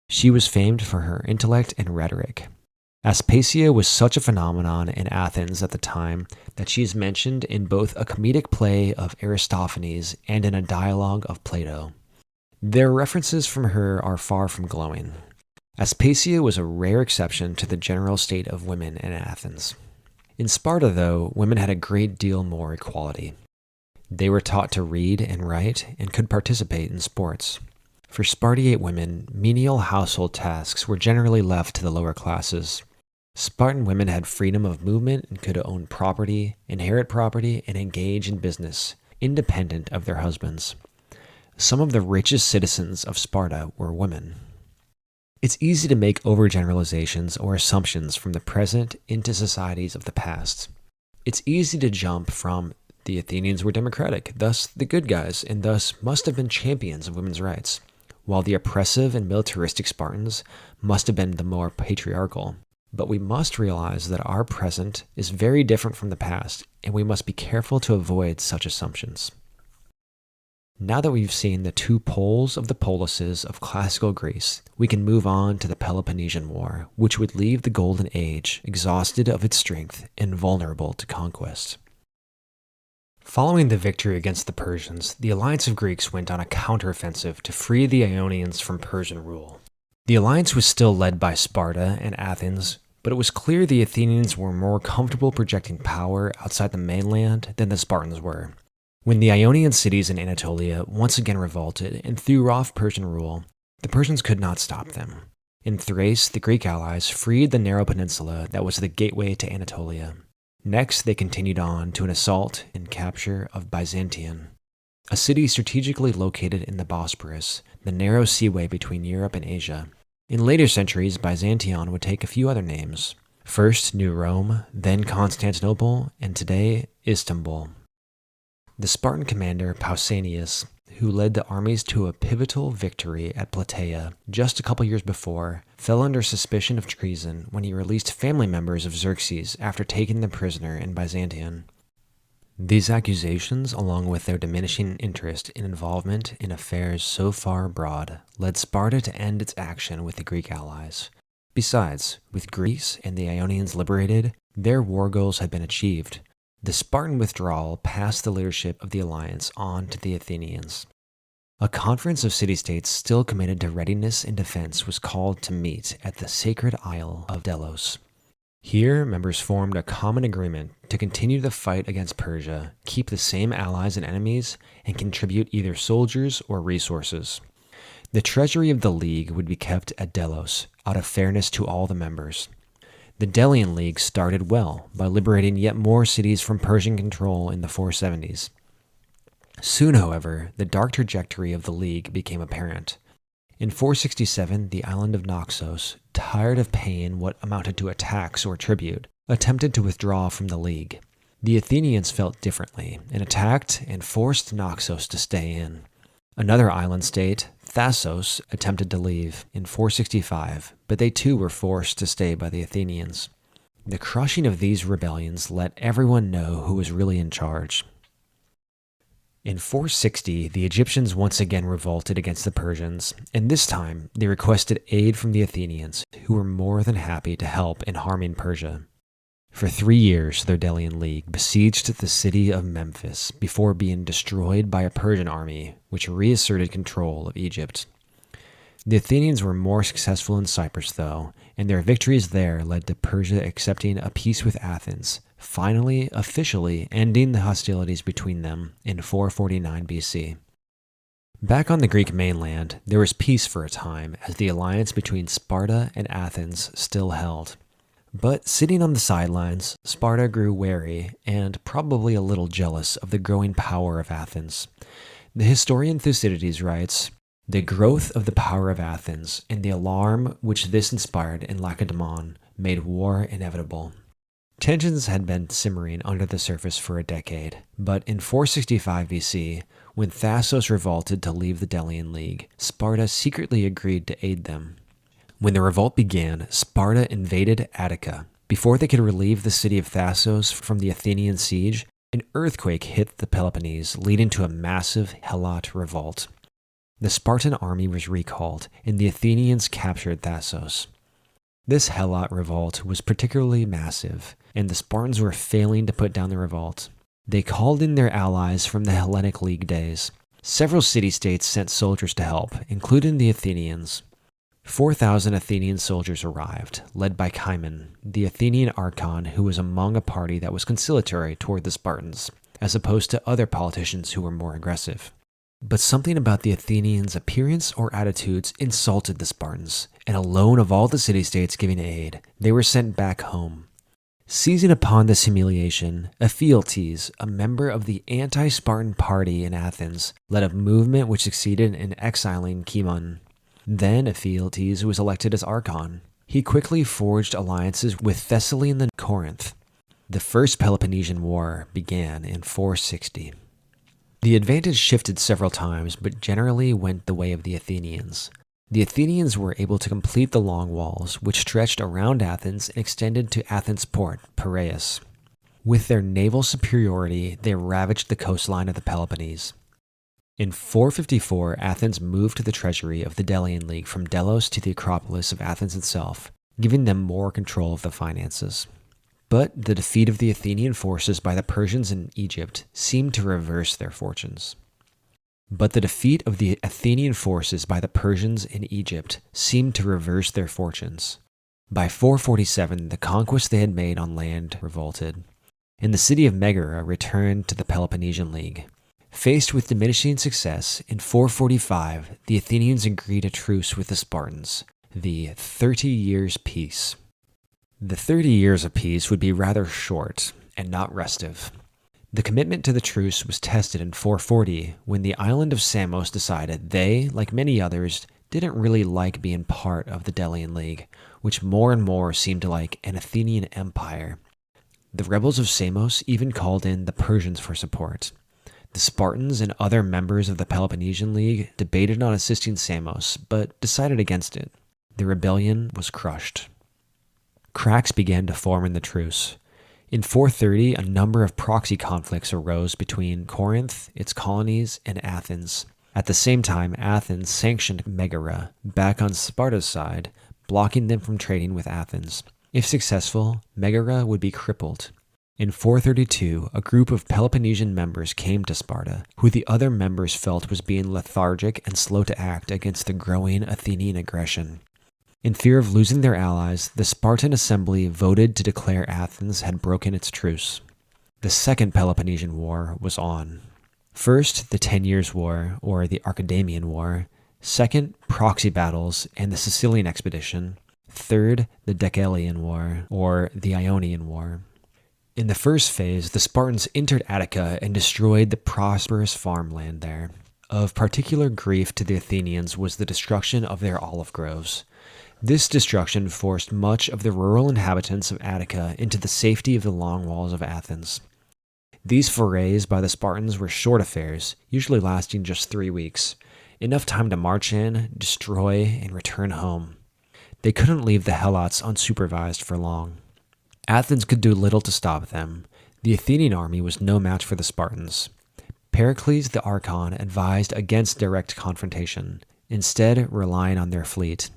She was famed for her intellect and rhetoric. Aspasia was such a phenomenon in Athens at the time that she is mentioned in both a comedic play of Aristophanes and in a dialogue of Plato. Their references from her are far from glowing. Aspasia was a rare exception to the general state of women in Athens. In Sparta, though, women had a great deal more equality. They were taught to read and write and could participate in sports. For Spartiate women, menial household tasks were generally left to the lower classes. Spartan women had freedom of movement and could own property, inherit property, and engage in business, independent of their husbands. Some of the richest citizens of Sparta were women. It's easy to make overgeneralizations or assumptions from the present into societies of the past. It's easy to jump from the Athenians were democratic, thus the good guys, and thus must have been champions of women's rights, while the oppressive and militaristic Spartans must have been the more patriarchal. But we must realize that our present is very different from the past, and we must be careful to avoid such assumptions. Now that we've seen the two poles of the polises of classical Greece, we can move on to the Peloponnesian War, which would leave the Golden Age exhausted of its strength and vulnerable to conquest. Following the victory against the Persians, the alliance of Greeks went on a counteroffensive to free the Ionians from Persian rule. The alliance was still led by Sparta and Athens, but it was clear the Athenians were more comfortable projecting power outside the mainland than the Spartans were. When the Ionian cities in Anatolia once again revolted and threw off Persian rule, the Persians could not stop them. In Thrace, the Greek allies freed the narrow peninsula that was the gateway to Anatolia. Next, they continued on to an assault and capture of Byzantium, a city strategically located in the Bosporus, the narrow seaway between Europe and Asia. In later centuries, Byzantium would take a few other names. First, New Rome, then Constantinople, and today, Istanbul. The Spartan commander Pausanias, who led the armies to a pivotal victory at Plataea just a couple years before, fell under suspicion of treason when he released family members of Xerxes after taking them prisoner in Byzantium. These accusations, along with their diminishing interest in involvement in affairs so far abroad, led Sparta to end its action with the Greek allies. Besides, with Greece and the Ionians liberated, their war goals had been achieved. The Spartan withdrawal passed the leadership of the alliance on to the Athenians. A conference of city-states still committed to readiness and defense was called to meet at the sacred isle of Delos. Here, members formed a common agreement to continue the fight against Persia, keep the same allies and enemies, and contribute either soldiers or resources. The treasury of the League would be kept at Delos, out of fairness to all the members. The Delian League started well by liberating yet more cities from Persian control in the 470s. Soon, however, the dark trajectory of the League became apparent. In 467, the island of Naxos, tired of paying what amounted to a tax or tribute, attempted to withdraw from the League. The Athenians felt differently and attacked and forced Naxos to stay in. Another island state, Thasos, attempted to leave in 465, but they too were forced to stay by the Athenians. The crushing of these rebellions let everyone know who was really in charge. In 460, the Egyptians once again revolted against the Persians, and this time they requested aid from the Athenians, who were more than happy to help in harming Persia. For 3 years, the Delian League besieged the city of Memphis before being destroyed by a Persian army, which reasserted control of Egypt. The Athenians were more successful in Cyprus, though, and their victories there led to Persia accepting a peace with Athens, finally officially ending the hostilities between them in 449 BC. Back on the Greek mainland, there was peace for a time as the alliance between Sparta and Athens still held. But sitting on the sidelines, Sparta grew wary and probably a little jealous of the growing power of Athens. The historian Thucydides writes, "The growth of the power of Athens and the alarm which this inspired in Lacedaemon made war inevitable." Tensions had been simmering under the surface for a decade, but in 465 BC, when Thasos revolted to leave the Delian League, Sparta secretly agreed to aid them. When the revolt began, Sparta invaded Attica. Before they could relieve the city of Thasos from the Athenian siege, an earthquake hit the Peloponnese, leading to a massive Helot revolt. The Spartan army was recalled, and the Athenians captured Thasos. This Helot revolt was particularly massive, and the Spartans were failing to put down the revolt. They called in their allies from the Hellenic League days. Several city-states sent soldiers to help, including the Athenians. 4,000 Athenian soldiers arrived, led by Cimon, the Athenian archon who was among a party that was conciliatory toward the Spartans, as opposed to other politicians who were more aggressive. But something about the Athenians' appearance or attitudes insulted the Spartans, and alone of all the city-states giving aid, they were sent back home. Seizing upon this humiliation, Ephialtes, a member of the anti-Spartan party in Athens, led a movement which succeeded in exiling Cimon. Then Ephialtes was elected as archon. He quickly forged alliances with Thessaly and Corinth. The First Peloponnesian War began in 460. The advantage shifted several times, but generally went the way of the Athenians. The Athenians were able to complete the long walls, which stretched around Athens and extended to Athens' port, Piraeus. With their naval superiority, they ravaged the coastline of the Peloponnese. In 454, Athens moved to the treasury of the Delian League from Delos to the Acropolis of Athens itself, giving them more control of the finances. But the defeat of the Athenian forces by the Persians in Egypt seemed to reverse their fortunes. By 447, the conquest they had made on land revolted, and the city of Megara returned to the Peloponnesian League. Faced with diminishing success, in 445, the Athenians agreed a truce with the Spartans, the 30 Years' Peace. The 30 years of peace would be rather short and not restive. The commitment to the truce was tested in 440 when the island of Samos decided they, like many others, didn't really like being part of the Delian League, which more and more seemed like an Athenian empire. The rebels of Samos even called in the Persians for support. The Spartans and other members of the Peloponnesian League debated on assisting Samos, but decided against it. The rebellion was crushed. Cracks began to form in the truce. In 430, a number of proxy conflicts arose between Corinth, its colonies, and Athens. At the same time, Athens sanctioned Megara back on Sparta's side, blocking them from trading with Athens. If successful, Megara would be crippled. In 432, a group of Peloponnesian members came to Sparta, who the other members felt was being lethargic and slow to act against the growing Athenian aggression. In fear of losing their allies, the Spartan assembly voted to declare Athens had broken its truce. The Second Peloponnesian War was on. First, the 10 Years' War, or the Archidamian War. Second, proxy battles and the Sicilian expedition. Third, the Deucalian War, or the Ionian War. In the first phase, the Spartans entered Attica and destroyed the prosperous farmland there. Of particular grief to the Athenians was the destruction of their olive groves. This destruction forced much of the rural inhabitants of Attica into the safety of the long walls of Athens. These forays by the Spartans were short affairs, usually lasting just 3 weeks, enough time to march in, destroy, and return home. They couldn't leave the Helots unsupervised for long. Athens could do little to stop them. The Athenian army was no match for the Spartans. Pericles the Archon advised against direct confrontation, instead relying on their fleet.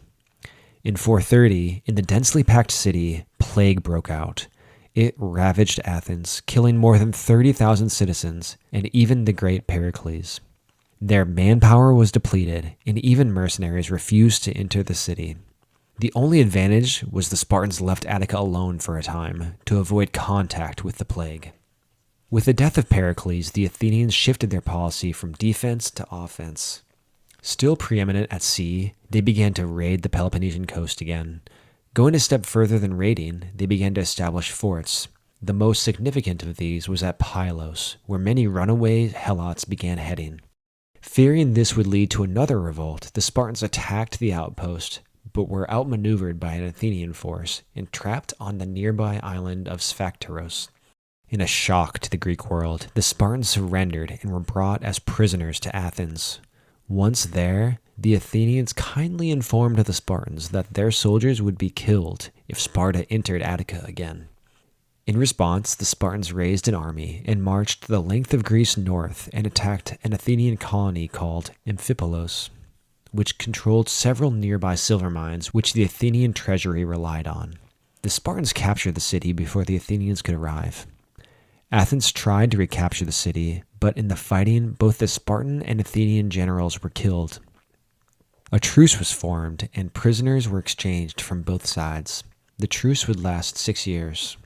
In 430, in the densely packed city, plague broke out. It ravaged Athens, killing more than 30,000 citizens, and even the great Pericles. Their manpower was depleted, and even mercenaries refused to enter the city. The only advantage was the Spartans left Attica alone for a time, to avoid contact with the plague. With the death of Pericles, the Athenians shifted their policy from defense to offense. Still preeminent at sea, they began to raid the Peloponnesian coast again. Going a step further than raiding, they began to establish forts. The most significant of these was at Pylos, where many runaway Helots began heading. Fearing this would lead to another revolt, the Spartans attacked the outpost, but were outmaneuvered by an Athenian force and trapped on the nearby island of Sphacteros. In a shock to the Greek world, the Spartans surrendered and were brought as prisoners to Athens. Once there, the Athenians kindly informed the Spartans that their soldiers would be killed if Sparta entered Attica again. In response, the Spartans raised an army and marched the length of Greece north and attacked an Athenian colony called Amphipolis, which controlled several nearby silver mines which the Athenian treasury relied on. The Spartans captured the city before the Athenians could arrive. Athens tried to recapture the city, but in the fighting, both the Spartan and Athenian generals were killed. A truce was formed, and prisoners were exchanged from both sides. The truce would last 6 years.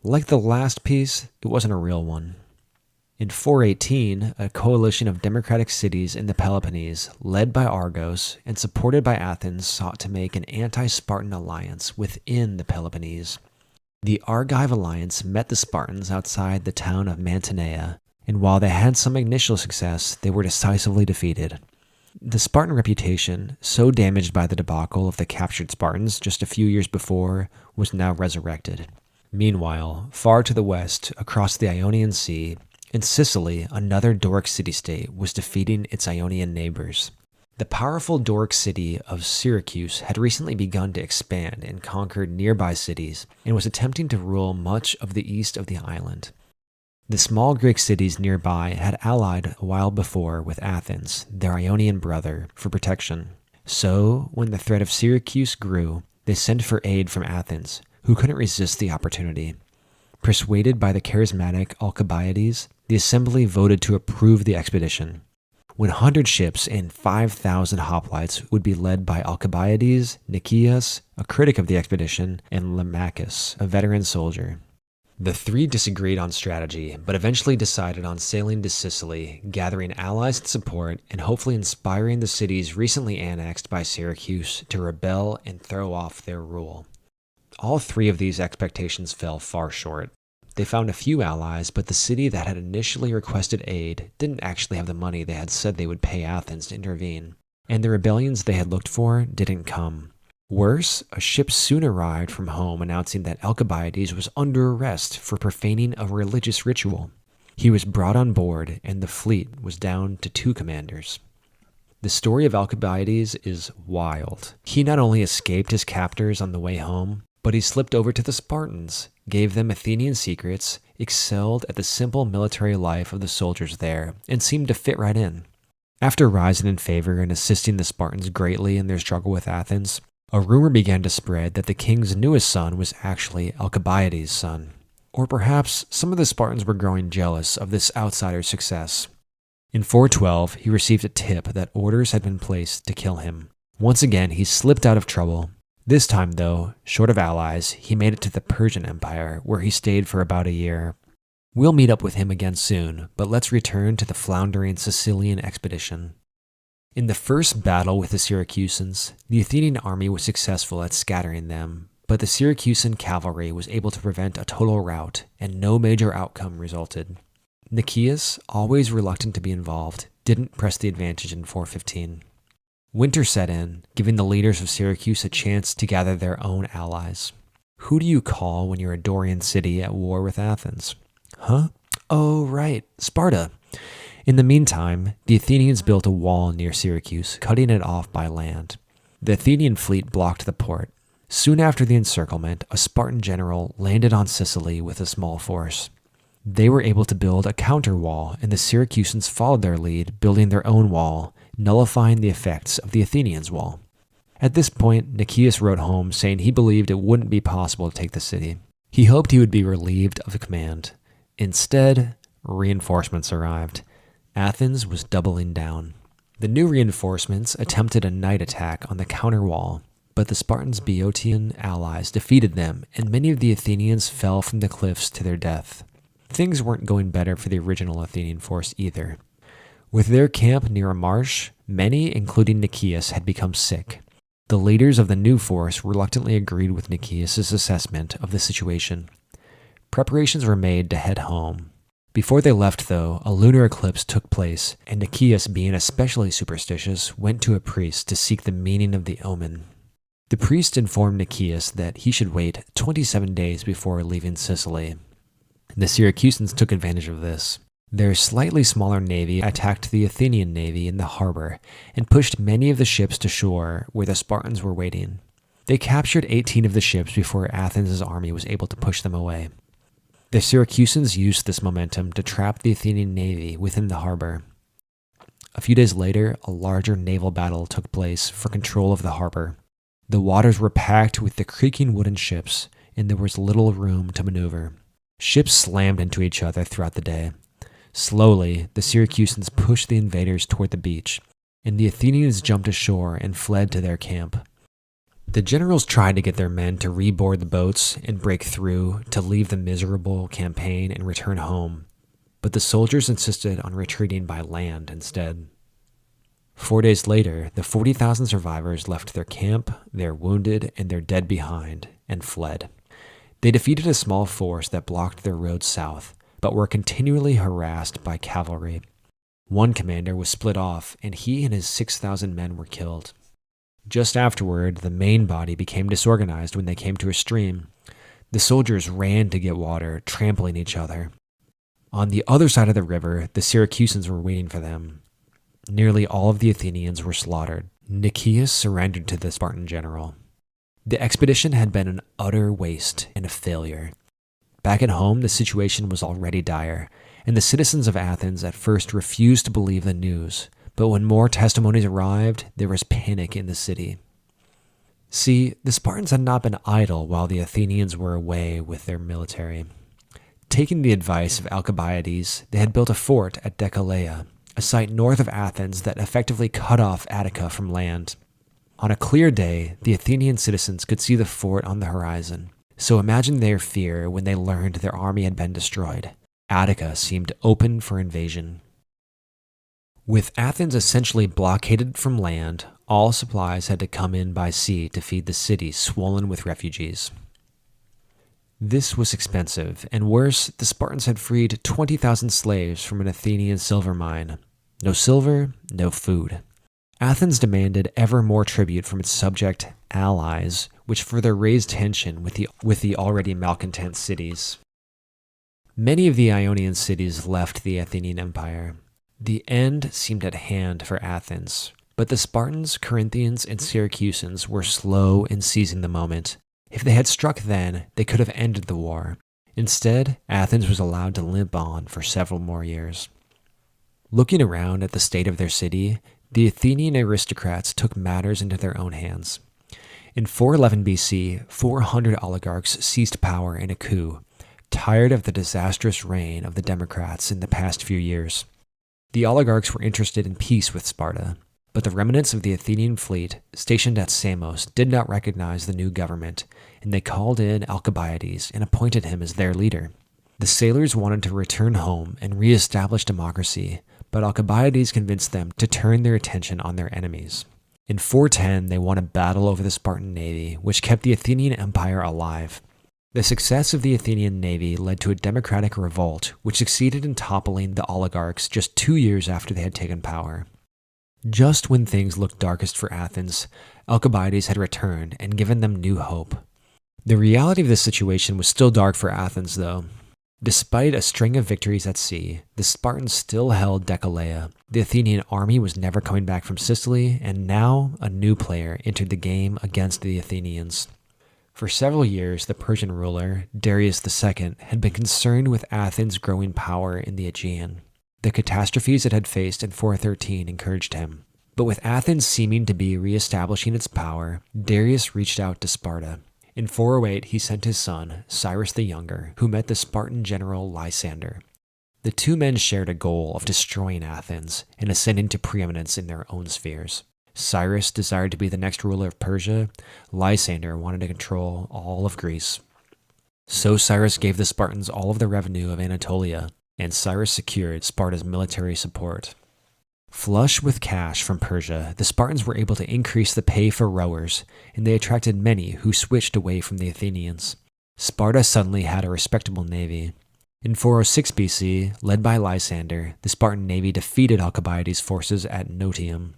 Like the last peace, it wasn't a real one. In 418, a coalition of democratic cities in the Peloponnese, led by Argos and supported by Athens, sought to make an anti-Spartan alliance within the Peloponnese. The Argive alliance met the Spartans outside the town of Mantinea, and while they had some initial success, they were decisively defeated. The Spartan reputation, so damaged by the debacle of the captured Spartans just a few years before, was now resurrected. Meanwhile, far to the west, across the Ionian Sea, in Sicily, another Doric city-state was defeating its Ionian neighbors. The powerful Doric city of Syracuse had recently begun to expand and conquered nearby cities and was attempting to rule much of the east of the island. The small Greek cities nearby had allied a while before with Athens, their Ionian brother, for protection. So, when the threat of Syracuse grew, they sent for aid from Athens, who couldn't resist the opportunity. Persuaded by the charismatic Alcibiades, the assembly voted to approve the expedition. 100 ships and 5,000 hoplites would be led by Alcibiades, Nicias, a critic of the expedition, and Lamachus, a veteran soldier. The three disagreed on strategy, but eventually decided on sailing to Sicily, gathering allies and support, and hopefully inspiring the cities recently annexed by Syracuse to rebel and throw off their rule. All three of these expectations fell far short. They found a few allies, but the city that had initially requested aid didn't actually have the money they had said they would pay Athens to intervene, and the rebellions they had looked for didn't come. Worse, a ship soon arrived from home announcing that Alcibiades was under arrest for profaning a religious ritual. He was brought on board, and the fleet was down to 2 commanders. The story of Alcibiades is wild. He not only escaped his captors on the way home, but he slipped over to the Spartans, gave them Athenian secrets, excelled at the simple military life of the soldiers there, and seemed to fit right in. After rising in favor and assisting the Spartans greatly in their struggle with Athens, a rumor began to spread that the king's newest son was actually Alcibiades' son. Or perhaps some of the Spartans were growing jealous of this outsider's success. In 412, he received a tip that orders had been placed to kill him. Once again, he slipped out of trouble. This time, though, short of allies, he made it to the Persian Empire, where he stayed for about a year. We'll meet up with him again soon, but let's return to the floundering Sicilian expedition. In the first battle with the Syracusans, the Athenian army was successful at scattering them, but the Syracusan cavalry was able to prevent a total rout, and no major outcome resulted. Nicias, always reluctant to be involved, didn't press the advantage in 415. Winter set in, giving the leaders of Syracuse a chance to gather their own allies. Who do you call when you're a Dorian city at war with Athens? Huh? Oh, right, Sparta. In the meantime, the Athenians built a wall near Syracuse, cutting it off by land. The Athenian fleet blocked the port. Soon after the encirclement, a Spartan general landed on Sicily with a small force. They were able to build a counter wall, and the Syracusans followed their lead, building their own wall, nullifying the effects of the Athenians' wall. At this point, Nicias wrote home saying he believed it wouldn't be possible to take the city. He hoped he would be relieved of command. Instead, reinforcements arrived. Athens was doubling down. The new reinforcements attempted a night attack on the counter wall, but the Spartans' Boeotian allies defeated them, and many of the Athenians fell from the cliffs to their death. Things weren't going better for the original Athenian force either. With their camp near a marsh, many, including Nicias, had become sick. The leaders of the new force reluctantly agreed with Nicias' assessment of the situation. Preparations were made to head home. Before they left, though, a lunar eclipse took place, and Nicias, being especially superstitious, went to a priest to seek the meaning of the omen. The priest informed Nicias that he should wait 27 days before leaving Sicily. The Syracusans took advantage of this. Their slightly smaller navy attacked the Athenian navy in the harbor and pushed many of the ships to shore where the Spartans were waiting. They captured 18 of the ships before Athens' army was able to push them away. The Syracusans used this momentum to trap the Athenian navy within the harbor. A few days later, a larger naval battle took place for control of the harbor. The waters were packed with the creaking wooden ships, and there was little room to maneuver. Ships slammed into each other throughout the day. Slowly, the Syracusans pushed the invaders toward the beach, and the Athenians jumped ashore and fled to their camp. The generals tried to get their men to reboard the boats and break through to leave the miserable campaign and return home, but the soldiers insisted on retreating by land instead. 4 days later, the 40,000 survivors left their camp, their wounded, and their dead behind, and fled. They defeated a small force that blocked their road south, but were continually harassed by cavalry. One commander was split off, and he and his 6,000 men were killed. Just afterward, the main body became disorganized when they came to a stream. The soldiers ran to get water, trampling each other. On the other side of the river, the Syracusans were waiting for them. nearly all of the Athenians were slaughtered. Nicias surrendered to the Spartan general. The expedition had been an utter waste and a failure. Back at home, the situation was already dire, and the citizens of Athens at first refused to believe the news. But when more testimonies arrived, there was panic in the city. See, the Spartans had not been idle while the Athenians were away with their military. Taking the advice of Alcibiades, they had built a fort at Decelea, a site north of Athens that effectively cut off Attica from land. On a clear day, the Athenian citizens could see the fort on the horizon. So imagine their fear when they learned their army had been destroyed. Attica seemed open for invasion. With Athens essentially blockaded from land, all supplies had to come in by sea to feed the city swollen with refugees. This was expensive, and worse, the Spartans had freed 20,000 slaves from an Athenian silver mine. No silver, no food. Athens demanded ever more tribute from its subject allies, which further raised tension with the already malcontent cities. Many of the Ionian cities left the Athenian Empire. The end seemed at hand for Athens, but the Spartans, Corinthians, and Syracusans were slow in seizing the moment. If they had struck then, they could have ended the war. Instead, Athens was allowed to limp on for several more years. Looking around at the state of their city, the Athenian aristocrats took matters into their own hands. In 411 BC, 400 oligarchs seized power in a coup, tired of the disastrous reign of the Democrats in the past few years. The oligarchs were interested in peace with Sparta, but the remnants of the Athenian fleet stationed at Samos did not recognize the new government, and they called in Alcibiades and appointed him as their leader. The sailors wanted to return home and reestablish democracy, but Alcibiades convinced them to turn their attention on their enemies. In 410, they won a battle over the Spartan navy, which kept the Athenian Empire alive. The success of the Athenian navy led to a democratic revolt, which succeeded in toppling the oligarchs just 2 years after they had taken power. Just when things looked darkest for Athens, Alcibiades had returned and given them new hope. The reality of this situation was still dark for Athens, though. Despite a string of victories at sea, the Spartans still held Decelea. The Athenian army was never coming back from Sicily, and now a new player entered the game against the Athenians. For several years, the Persian ruler, Darius II, had been concerned with Athens' growing power in the Aegean. The catastrophes it had faced in 413 encouraged him. But with Athens seeming to be reestablishing its power, Darius reached out to Sparta. In 408, he sent his son, Cyrus the Younger, who met the Spartan general Lysander. The two men shared a goal of destroying Athens and ascending to preeminence in their own spheres. Cyrus desired to be the next ruler of Persia. Lysander wanted to control all of Greece. So Cyrus gave the Spartans all of the revenue of Anatolia, and Cyrus secured Sparta's military support. Flush with cash from Persia, the Spartans were able to increase the pay for rowers, and they attracted many who switched away from the Athenians. Sparta suddenly had a respectable navy. In 406 BC, led by Lysander, the Spartan navy defeated Alcibiades' forces at Notium.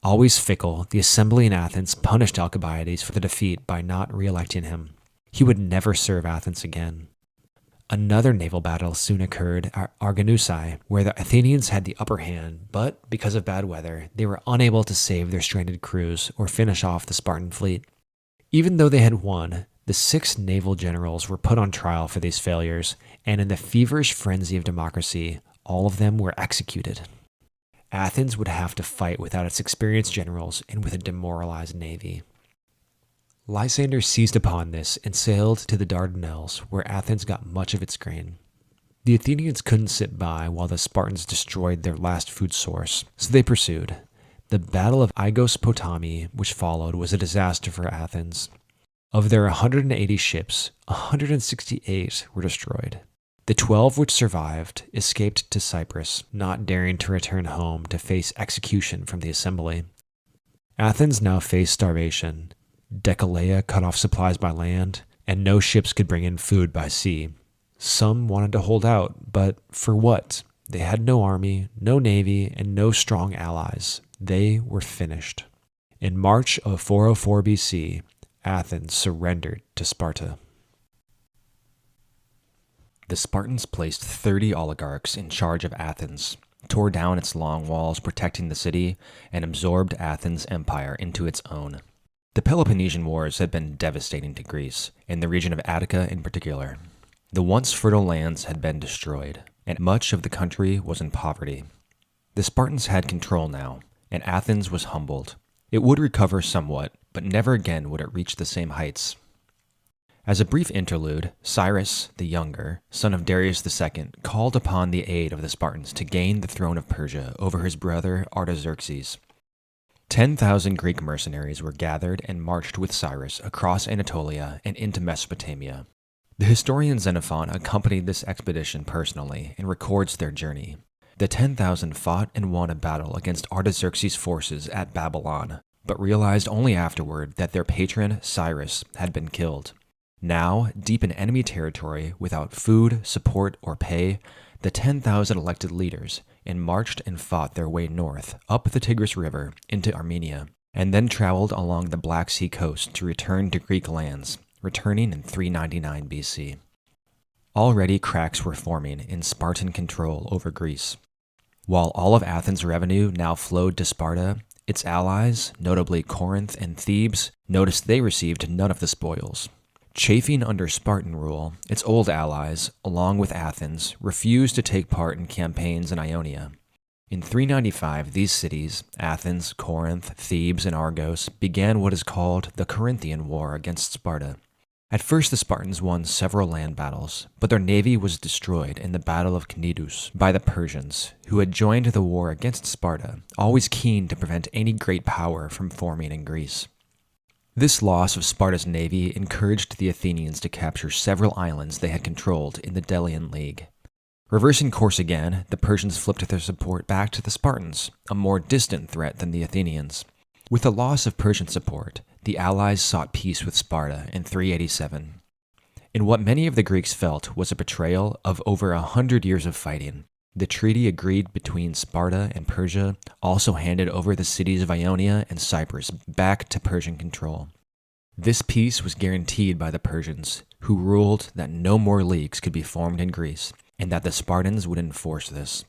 Always fickle, the assembly in Athens punished Alcibiades for the defeat by not re-electing him. He would never serve Athens again. Another naval battle soon occurred at Arginusae, where the Athenians had the upper hand, but because of bad weather, they were unable to save their stranded crews or finish off the Spartan fleet. Even though they had won, the 6 naval generals were put on trial for these failures, and in the feverish frenzy of democracy, all of them were executed. Athens would have to fight without its experienced generals and with a demoralized navy. Lysander seized upon this and sailed to the Dardanelles, where Athens got much of its grain. The Athenians couldn't sit by while the Spartans destroyed their last food source, so they pursued. The Battle of Aigos-Potami, which followed, was a disaster for Athens. Of their 180 ships, 168 were destroyed. The 12 which survived escaped to Cyprus, not daring to return home to face execution from the assembly. Athens now faced starvation. Decelea cut off supplies by land, and no ships could bring in food by sea. Some wanted to hold out, but for what? They had no army, no navy, and no strong allies. They were finished. In March of 404 BC, Athens surrendered to Sparta. The Spartans placed 30 oligarchs in charge of Athens. tore down its long walls protecting the city, and absorbed Athens' empire into its own. The Peloponnesian Wars had been devastating to Greece, and the region of Attica in particular. The once fertile lands had been destroyed, and much of the country was in poverty. The Spartans had control now, and Athens was humbled. It would recover somewhat, but never again would it reach the same heights. As a brief interlude, Cyrus, the younger, son of Darius II, called upon the aid of the Spartans to gain the throne of Persia over his brother Artaxerxes. 10,000 Greek mercenaries were gathered and marched with Cyrus across Anatolia and into Mesopotamia. The historian Xenophon accompanied this expedition personally and records their journey. The 10,000 fought and won a battle against Artaxerxes' forces at Babylon, but realized only afterward that their patron, Cyrus, had been killed. Now, deep in enemy territory, without food, support, or pay, the 10,000 elected leaders marched and fought their way north, up the Tigris River, into Armenia, and then traveled along the Black Sea coast to return to Greek lands, returning in 399 BC. Already cracks were forming in Spartan control over Greece. While all of Athens' revenue now flowed to Sparta, its allies, notably Corinth and Thebes, noticed they received none of the spoils. Chafing under Spartan rule, its old allies, along with Athens, refused to take part in campaigns in Ionia. In 395, these cities, Athens, Corinth, Thebes, and Argos, began what is called the Corinthian War against Sparta. At first, the Spartans won several land battles, but their navy was destroyed in the Battle of Cnidus by the Persians, who had joined the war against Sparta, always keen to prevent any great power from forming in Greece. This loss of Sparta's navy encouraged the Athenians to capture several islands they had controlled in the Delian League. Reversing course again, the Persians flipped their support back to the Spartans, a more distant threat than the Athenians. With the loss of Persian support, the allies sought peace with Sparta in 387. In what many of the Greeks felt was a betrayal of over 100 years of fighting, the treaty agreed between Sparta and Persia also handed over the cities of Ionia and Cyprus back to Persian control. This peace was guaranteed by the Persians, who ruled that no more leagues could be formed in Greece, and that the Spartans would enforce this.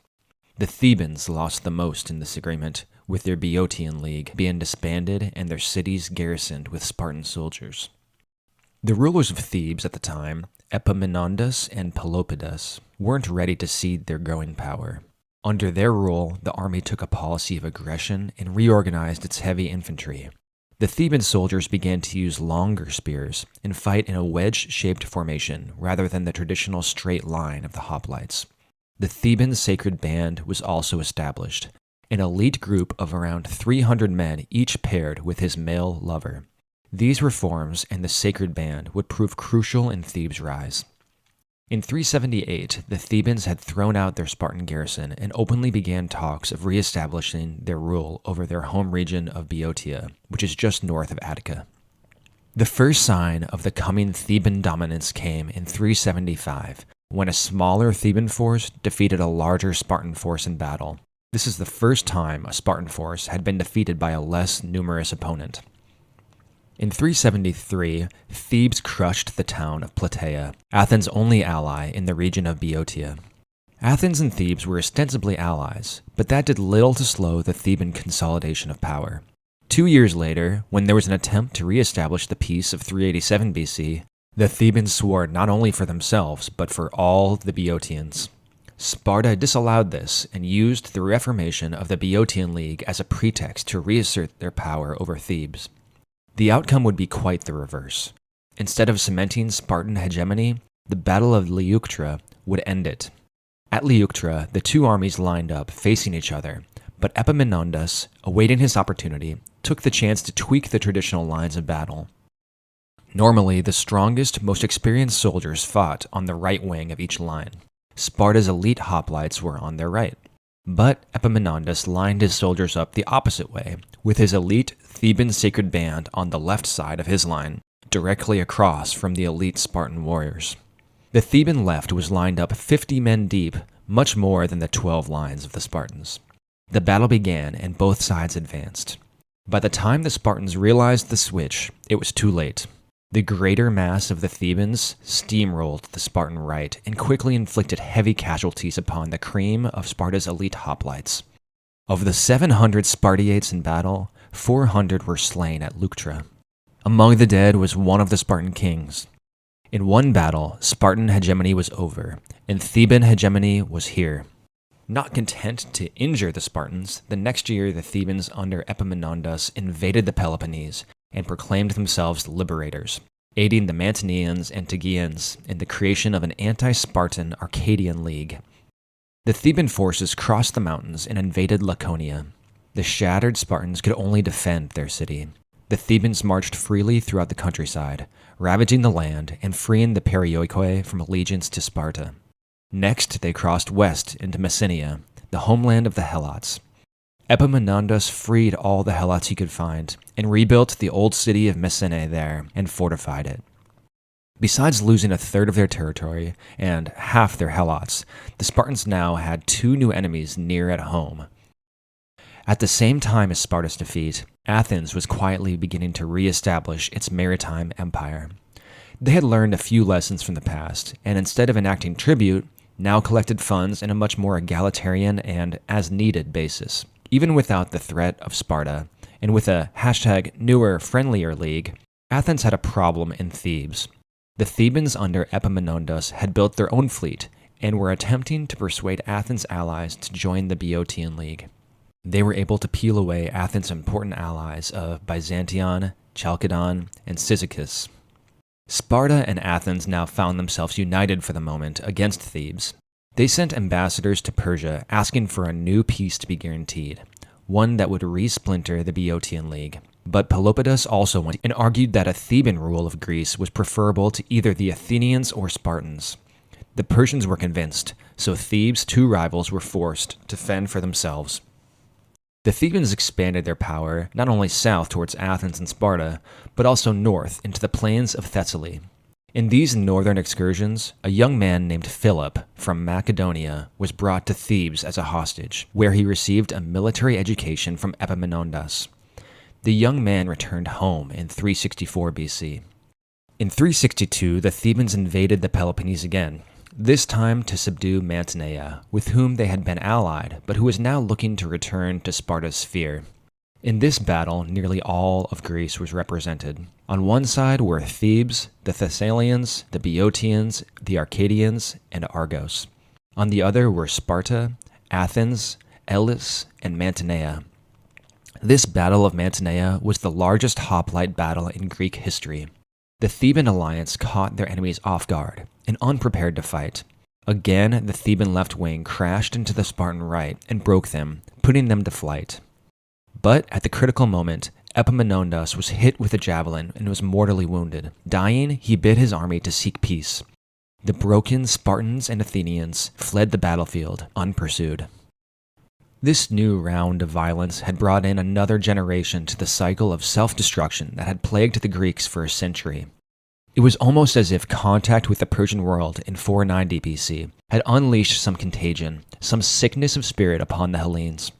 The Thebans lost the most in this agreement, with their Boeotian League being disbanded and their cities garrisoned with Spartan soldiers. The rulers of Thebes at the time, Epaminondas and Pelopidas, weren't ready to cede their growing power. Under their rule, the army took a policy of aggression and reorganized its heavy infantry. The Theban soldiers began to use longer spears and fight in a wedge-shaped formation rather than the traditional straight line of the hoplites. The Theban sacred band was also established, an elite group of around 300 men each paired with his male lover. These reforms and the sacred band would prove crucial in Thebes' rise. In 378, the Thebans had thrown out their Spartan garrison and openly began talks of reestablishing their rule over their home region of Boeotia, which is just north of Attica. The first sign of the coming Theban dominance came in 375, when a smaller Theban force defeated a larger Spartan force in battle. This is the first time a Spartan force had been defeated by a less numerous opponent. In 373, Thebes crushed the town of Plataea, Athens' only ally in the region of Boeotia. Athens and Thebes were ostensibly allies, but that did little to slow the Theban consolidation of power. 2 years later, when there was an attempt to re-establish the peace of 387 BC, the Thebans swore not only for themselves, but for all the Boeotians. Sparta disallowed this and used the reformation of the Boeotian League as a pretext to reassert their power over Thebes. The outcome would be quite the reverse. Instead of cementing Spartan hegemony, the Battle of Leuctra would end it. At Leuctra, the two armies lined up facing each other, but Epaminondas, awaiting his opportunity, took the chance to tweak the traditional lines of battle. Normally, the strongest, most experienced soldiers fought on the right wing of each line. Sparta's elite hoplites were on their right. But Epaminondas lined his soldiers up the opposite way, with his elite Theban sacred band on the left side of his line, directly across from the elite Spartan warriors. The Theban left was lined up 50 men deep, much more than the 12 lines of the Spartans. The battle began and both sides advanced. By the time the Spartans realized the switch, it was too late. The greater mass of the Thebans steamrolled the Spartan right and quickly inflicted heavy casualties upon the cream of Sparta's elite hoplites. Of the 700 Spartiates in battle, 400 were slain at Leuctra. Among the dead was one of the Spartan kings. In one battle, Spartan hegemony was over, and Theban hegemony was here. Not content to injure the Spartans, the next year the Thebans under Epaminondas invaded the Peloponnese and proclaimed themselves liberators, aiding the Mantineans and Tegeans in the creation of an anti-Spartan Arcadian League. The Theban forces crossed the mountains and invaded Laconia. The shattered Spartans could only defend their city. The Thebans marched freely throughout the countryside, ravaging the land and freeing the Perioikoi from allegiance to Sparta. Next, they crossed west into Messenia, the homeland of the Helots. Epaminondas freed all the Helots he could find and rebuilt the old city of Messene there and fortified it. Besides losing a third of their territory and half their Helots, the Spartans now had two new enemies near at home. At the same time as Sparta's defeat, Athens was quietly beginning to re-establish its maritime empire. They had learned a few lessons from the past, and instead of enacting tribute, now collected funds in a much more egalitarian and as-needed basis. Even without the threat of Sparta, and with a #newer, friendlier league, Athens had a problem in Thebes. The Thebans under Epaminondas had built their own fleet and were attempting to persuade Athens' allies to join the Boeotian League. They were able to peel away Athens' important allies of Byzantion, Chalcedon, and Cyzicus. Sparta and Athens now found themselves united for the moment against Thebes. They sent ambassadors to Persia asking for a new peace to be guaranteed, one that would re-splinter the Boeotian League. But Pelopidas also went and argued that a Theban rule of Greece was preferable to either the Athenians or Spartans. The Persians were convinced, so Thebes' two rivals were forced to fend for themselves. The Thebans expanded their power not only south towards Athens and Sparta, but also north into the plains of Thessaly. In these northern excursions, a young man named Philip from Macedonia was brought to Thebes as a hostage, where he received a military education from Epaminondas. The young man returned home in 364 BC. In 362, the Thebans invaded the Peloponnese again, this time to subdue Mantinea, with whom they had been allied, but who was now looking to return to Sparta's sphere. In this battle, nearly all of Greece was represented. On one side were Thebes, the Thessalians, the Boeotians, the Arcadians, and Argos. On the other were Sparta, Athens, Elis, and Mantinea. This Battle of Mantinea was the largest hoplite battle in Greek history. The Theban alliance caught their enemies off guard and unprepared to fight. Again, the Theban left wing crashed into the Spartan right and broke them, putting them to flight. But at the critical moment, Epaminondas was hit with a javelin and was mortally wounded. Dying, he bid his army to seek peace. The broken Spartans and Athenians fled the battlefield unpursued. This new round of violence had brought in another generation to the cycle of self-destruction that had plagued the Greeks for a century. It was almost as if contact with the Persian world in 490 BC had unleashed some contagion, some sickness of spirit upon the Hellenes.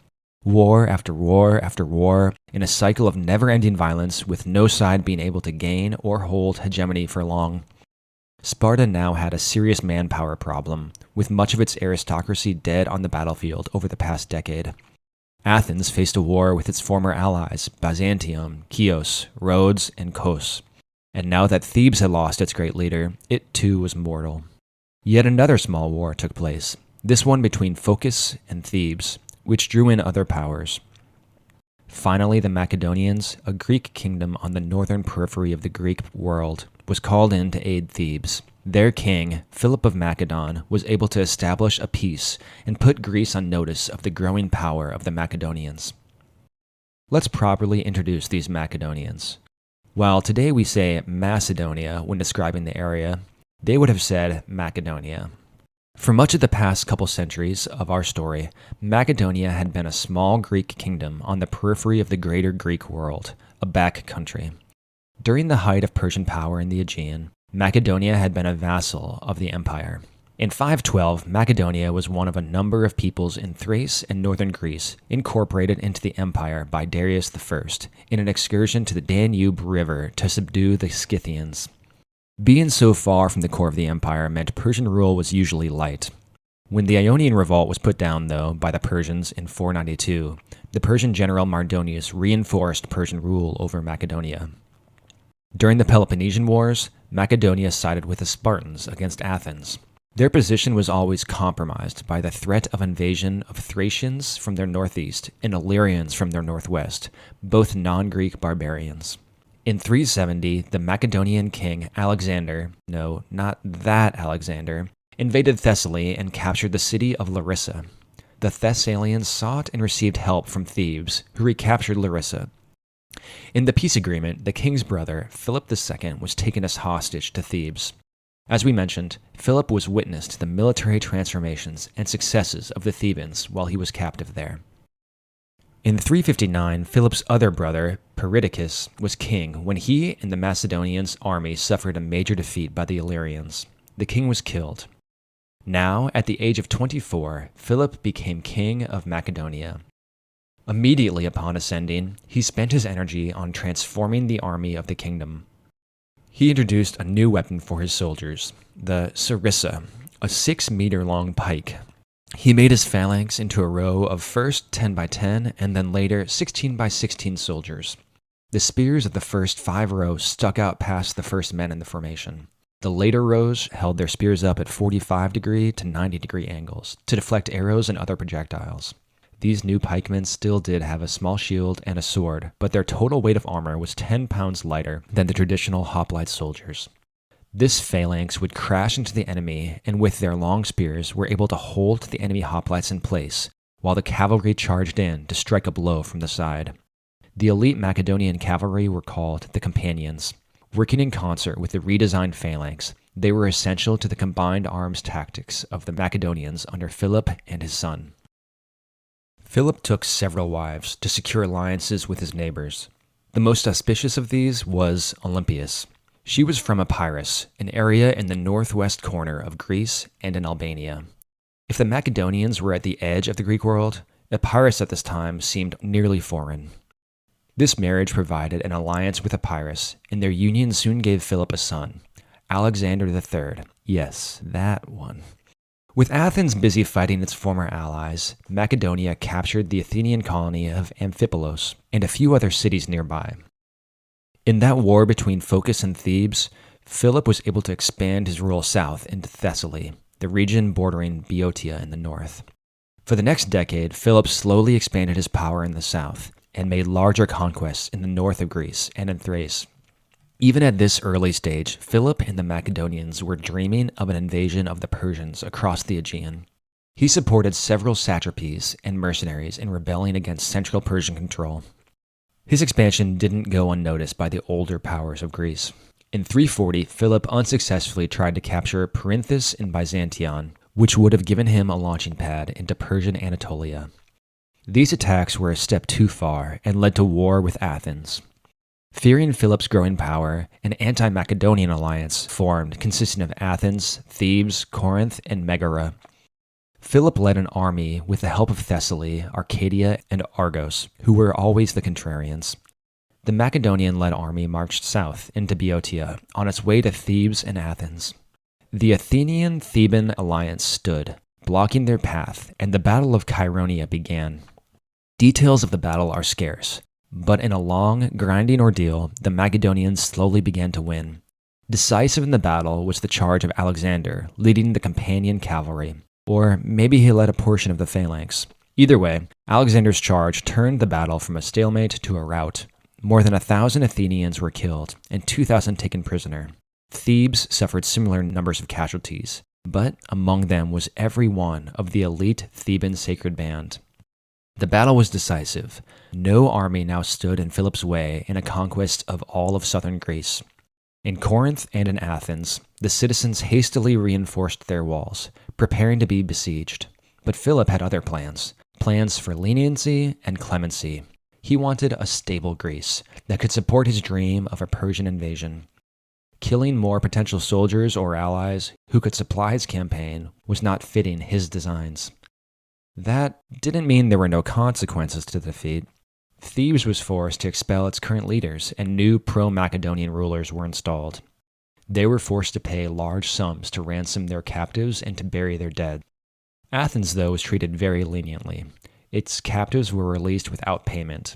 War after war after war, in a cycle of never-ending violence with no side being able to gain or hold hegemony for long. Sparta now had a serious manpower problem, with much of its aristocracy dead on the battlefield over the past decade. Athens faced a war with its former allies, Byzantium, Chios, Rhodes, and Kos. And now that Thebes had lost its great leader, it too was mortal. Yet another small war took place, this one between Phocis and Thebes, which drew in other powers. Finally, the Macedonians, a Greek kingdom on the northern periphery of the Greek world, was called in to aid Thebes. Their king, Philip of Macedon, was able to establish a peace and put Greece on notice of the growing power of the Macedonians. Let's properly introduce these Macedonians. While today we say Macedonia when describing the area, they would have said Macedonia. For much of the past couple centuries of our story, Macedonia had been a small Greek kingdom on the periphery of the greater Greek world, a back country. During the height of Persian power in the Aegean, Macedonia had been a vassal of the empire. In 512, Macedonia was one of a number of peoples in Thrace and northern Greece incorporated into the empire by Darius I in an excursion to the Danube River to subdue the Scythians. Being so far from the core of the empire meant Persian rule was usually light. When the Ionian revolt was put down, though, by the Persians in 492, the Persian general Mardonius reinforced Persian rule over Macedonia. During the Peloponnesian Wars, Macedonia sided with the Spartans against Athens. Their position was always compromised by the threat of invasion of Thracians from their northeast and Illyrians from their northwest, both non-Greek barbarians. In 370, the Macedonian king Alexander, no, not that Alexander, invaded Thessaly and captured the city of Larissa. The Thessalians sought and received help from Thebes, who recaptured Larissa. In the peace agreement, the king's brother, Philip II, was taken as hostage to Thebes. As we mentioned, Philip was witness to the military transformations and successes of the Thebans while he was captive there. In 359, Philip's other brother, Perdiccas, was king when he and the Macedonians' army suffered a major defeat by the Illyrians. The king was killed. Now, at the age of 24, Philip became king of Macedonia. Immediately upon ascending, he spent his energy on transforming the army of the kingdom. He introduced a new weapon for his soldiers, the sarissa, a 6-meter-long pike. He made his phalanx into a row of first 10 by 10 and then later 16 by 16 soldiers. The spears of the first 5 rows stuck out past the first men in the formation. The later rows held their spears up at 45-degree to 90-degree angles to deflect arrows and other projectiles. These new pikemen still did have a small shield and a sword, but their total weight of armor was 10 pounds lighter than the traditional hoplite soldiers. This phalanx would crash into the enemy, and with their long spears were able to hold the enemy hoplites in place, while the cavalry charged in to strike a blow from the side. The elite Macedonian cavalry were called the companions. Working in concert with the redesigned phalanx, they were essential to the combined arms tactics of the Macedonians under Philip and his son. Philip took several wives to secure alliances with his neighbors. The most auspicious of these was Olympias. She was from Epirus, an area in the northwest corner of Greece and in Albania. If the Macedonians were at the edge of the Greek world, Epirus at this time seemed nearly foreign. This marriage provided an alliance with Epirus, and their union soon gave Philip a son, Alexander III. Yes, that one. With Athens busy fighting its former allies, Macedonia captured the Athenian colony of Amphipolis and a few other cities nearby. In that war between Phocis and Thebes, Philip was able to expand his rule south into Thessaly, the region bordering Boeotia in the north. For the next decade, Philip slowly expanded his power in the south and made larger conquests in the north of Greece and in Thrace. Even at this early stage, Philip and the Macedonians were dreaming of an invasion of the Persians across the Aegean. He supported several satrapies and mercenaries in rebelling against central Persian control. His expansion didn't go unnoticed by the older powers of Greece. In 340, Philip unsuccessfully tried to capture Perinthus in Byzantion, which would have given him a launching pad into Persian Anatolia. These attacks were a step too far and led to war with Athens. Fearing Philip's growing power, an anti-Macedonian alliance formed consisting of Athens, Thebes, Corinth, and Megara. Philip led an army with the help of Thessaly, Arcadia, and Argos, who were always the contrarians. The Macedonian-led army marched south into Boeotia on its way to Thebes and Athens. The Athenian-Theban alliance stood, blocking their path, and the Battle of Chaeronea began. Details of the battle are scarce, but in a long, grinding ordeal, the Macedonians slowly began to win. Decisive in the battle was the charge of Alexander, leading the companion cavalry, or maybe he led a portion of the phalanx. Either way, Alexander's charge turned the battle from a stalemate to a rout. More than 1,000 Athenians were killed, and 2,000 taken prisoner. Thebes suffered similar numbers of casualties, but among them was every one of the elite Theban sacred band. The battle was decisive. No army now stood in Philip's way in a conquest of all of southern Greece. In Corinth and in Athens, the citizens hastily reinforced their walls, preparing to be besieged. But Philip had other plans for leniency and clemency. He wanted a stable Greece that could support his dream of a Persian invasion. Killing more potential soldiers or allies, who could supply his campaign, was not fitting his designs. That didn't mean there were no consequences to the defeat. Thebes was forced to expel its current leaders, and new pro-Macedonian rulers were installed. They were forced to pay large sums to ransom their captives and to bury their dead. Athens, though, was treated very leniently. Its captives were released without payment.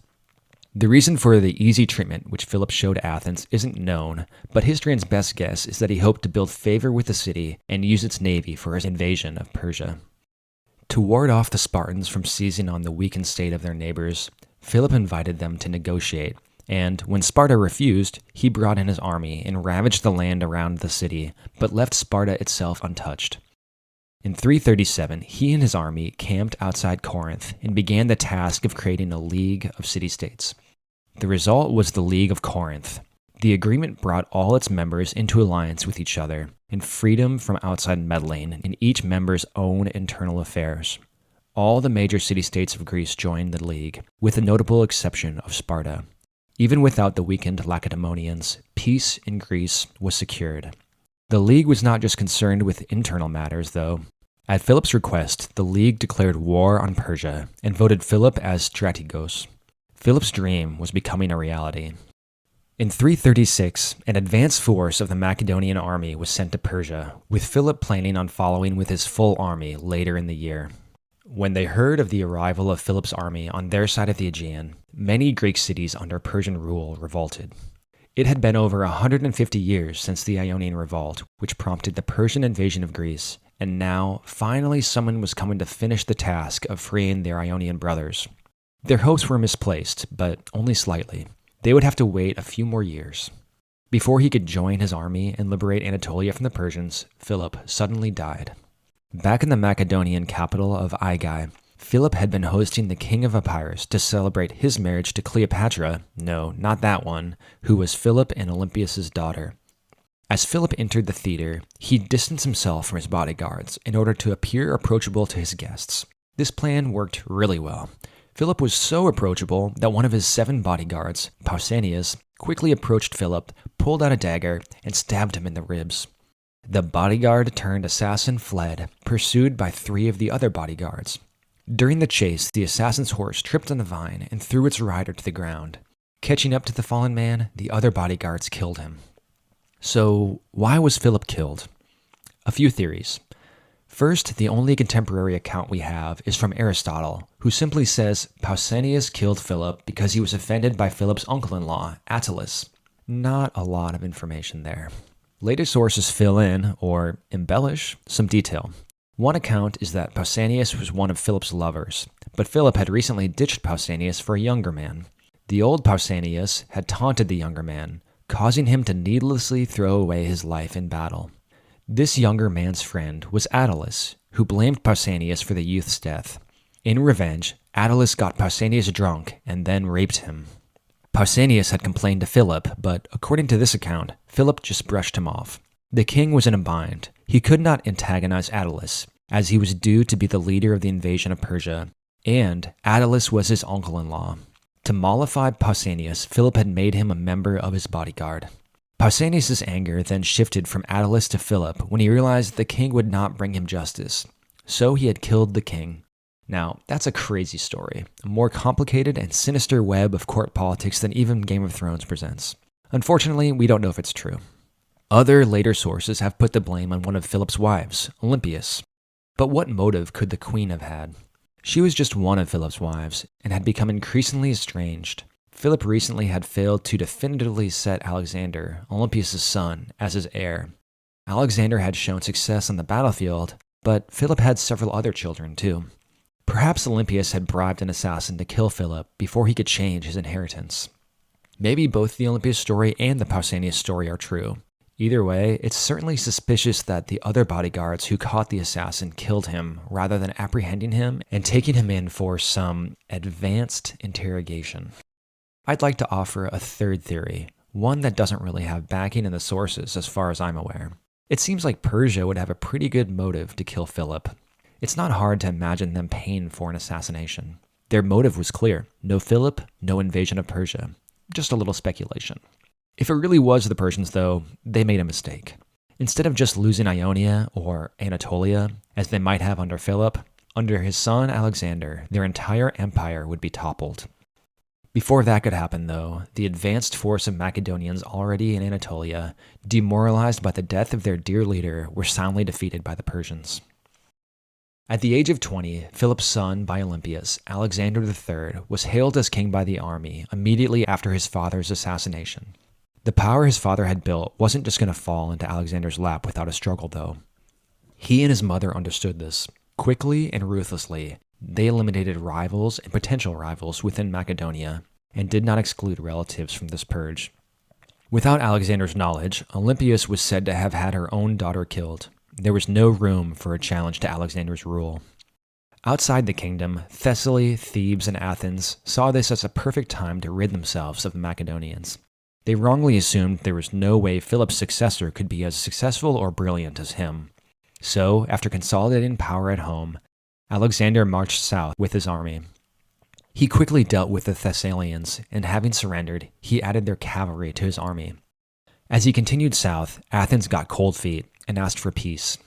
The reason for the easy treatment which Philip showed Athens isn't known, but historians' best guess is that he hoped to build favor with the city and use its navy for his invasion of Persia. To ward off the Spartans from seizing on the weakened state of their neighbors, Philip invited them to negotiate, and when Sparta refused, he brought in his army and ravaged the land around the city, but left Sparta itself untouched. In 337, he and his army camped outside Corinth and began the task of creating a league of city-states. The result was the League of Corinth. The agreement brought all its members into alliance with each other and freedom from outside meddling in each member's own internal affairs. All the major city-states of Greece joined the League, with the notable exception of Sparta. Even without the weakened Lacedaemonians, peace in Greece was secured. The League was not just concerned with internal matters, though. At Philip's request, the League declared war on Persia and voted Philip as strategos. Philip's dream was becoming a reality. In 336, an advance force of the Macedonian army was sent to Persia, with Philip planning on following with his full army later in the year. When they heard of the arrival of Philip's army on their side of the Aegean, many Greek cities under Persian rule revolted. It had been over 150 years since the Ionian Revolt, which prompted the Persian invasion of Greece, and now, finally, someone was coming to finish the task of freeing their Ionian brothers. Their hopes were misplaced, but only slightly. They would have to wait a few more years. Before he could join his army and liberate Anatolia from the Persians, Philip suddenly died. Back in the Macedonian capital of Aigai, Philip had been hosting the king of Epirus to celebrate his marriage to Cleopatra, no, not that one, who was Philip and Olympias' daughter. As Philip entered the theater, he distanced himself from his bodyguards in order to appear approachable to his guests. This plan worked really well. Philip was so approachable that one of his 7 bodyguards, Pausanias, quickly approached Philip, pulled out a dagger, and stabbed him in the ribs. The bodyguard turned assassin fled, pursued by 3 of the other bodyguards. During the chase, the assassin's horse tripped on the vine and threw its rider to the ground. Catching up to the fallen man, the other bodyguards killed him. So, why was Philip killed? A few theories. First, the only contemporary account we have is from Aristotle, who simply says Pausanias killed Philip because he was offended by Philip's uncle-in-law, Attalus. Not a lot of information there. Later sources fill in, or embellish, some detail. One account is that Pausanias was one of Philip's lovers, but Philip had recently ditched Pausanias for a younger man. The old Pausanias had taunted the younger man, causing him to needlessly throw away his life in battle. This younger man's friend was Attalus, who blamed Pausanias for the youth's death. In revenge, Attalus got Pausanias drunk and then raped him. Pausanias had complained to Philip, but according to this account, Philip just brushed him off. The king was in a bind. He could not antagonize Attalus, as he was due to be the leader of the invasion of Persia, and Attalus was his uncle-in-law. To mollify Pausanias, Philip had made him a member of his bodyguard. Pausanias' anger then shifted from Attalus to Philip when he realized the king would not bring him justice. So he had killed the king. Now, that's a crazy story, a more complicated and sinister web of court politics than even Game of Thrones presents. Unfortunately, we don't know if it's true. Other later sources have put the blame on one of Philip's wives, Olympias. But what motive could the queen have had? She was just one of Philip's wives and had become increasingly estranged. Philip recently had failed to definitively set Alexander, Olympias' son, as his heir. Alexander had shown success on the battlefield, but Philip had several other children too. Perhaps Olympias had bribed an assassin to kill Philip before he could change his inheritance. Maybe both the Olympias story and the Pausanias story are true. Either way, it's certainly suspicious that the other bodyguards who caught the assassin killed him rather than apprehending him and taking him in for some advanced interrogation. I'd like to offer a third theory, one that doesn't really have backing in the sources as far as I'm aware. It seems like Persia would have a pretty good motive to kill Philip. It's not hard to imagine them paying for an assassination. Their motive was clear: no Philip, no invasion of Persia. Just a little speculation. If it really was the Persians, though, they made a mistake. Instead of just losing Ionia or Anatolia, as they might have under Philip, under his son Alexander, their entire empire would be toppled. Before that could happen, though, the advanced force of Macedonians already in Anatolia, demoralized by the death of their dear leader, were soundly defeated by the Persians. At the age of 20, Philip's son by Olympias, Alexander III, was hailed as king by the army immediately after his father's assassination. The power his father had built wasn't just going to fall into Alexander's lap without a struggle, though. He and his mother understood this. Quickly and ruthlessly, they eliminated rivals and potential rivals within Macedonia and did not exclude relatives from this purge. Without Alexander's knowledge, Olympias was said to have had her own daughter killed. There was no room for a challenge to Alexander's rule. Outside the kingdom, Thessaly, Thebes, and Athens saw this as a perfect time to rid themselves of the Macedonians. They wrongly assumed there was no way Philip's successor could be as successful or brilliant as him. So, after consolidating power at home, Alexander marched south with his army. He quickly dealt with the Thessalians, and having surrendered, he added their cavalry to his army. As he continued south, Athens got cold feet and asked for peace.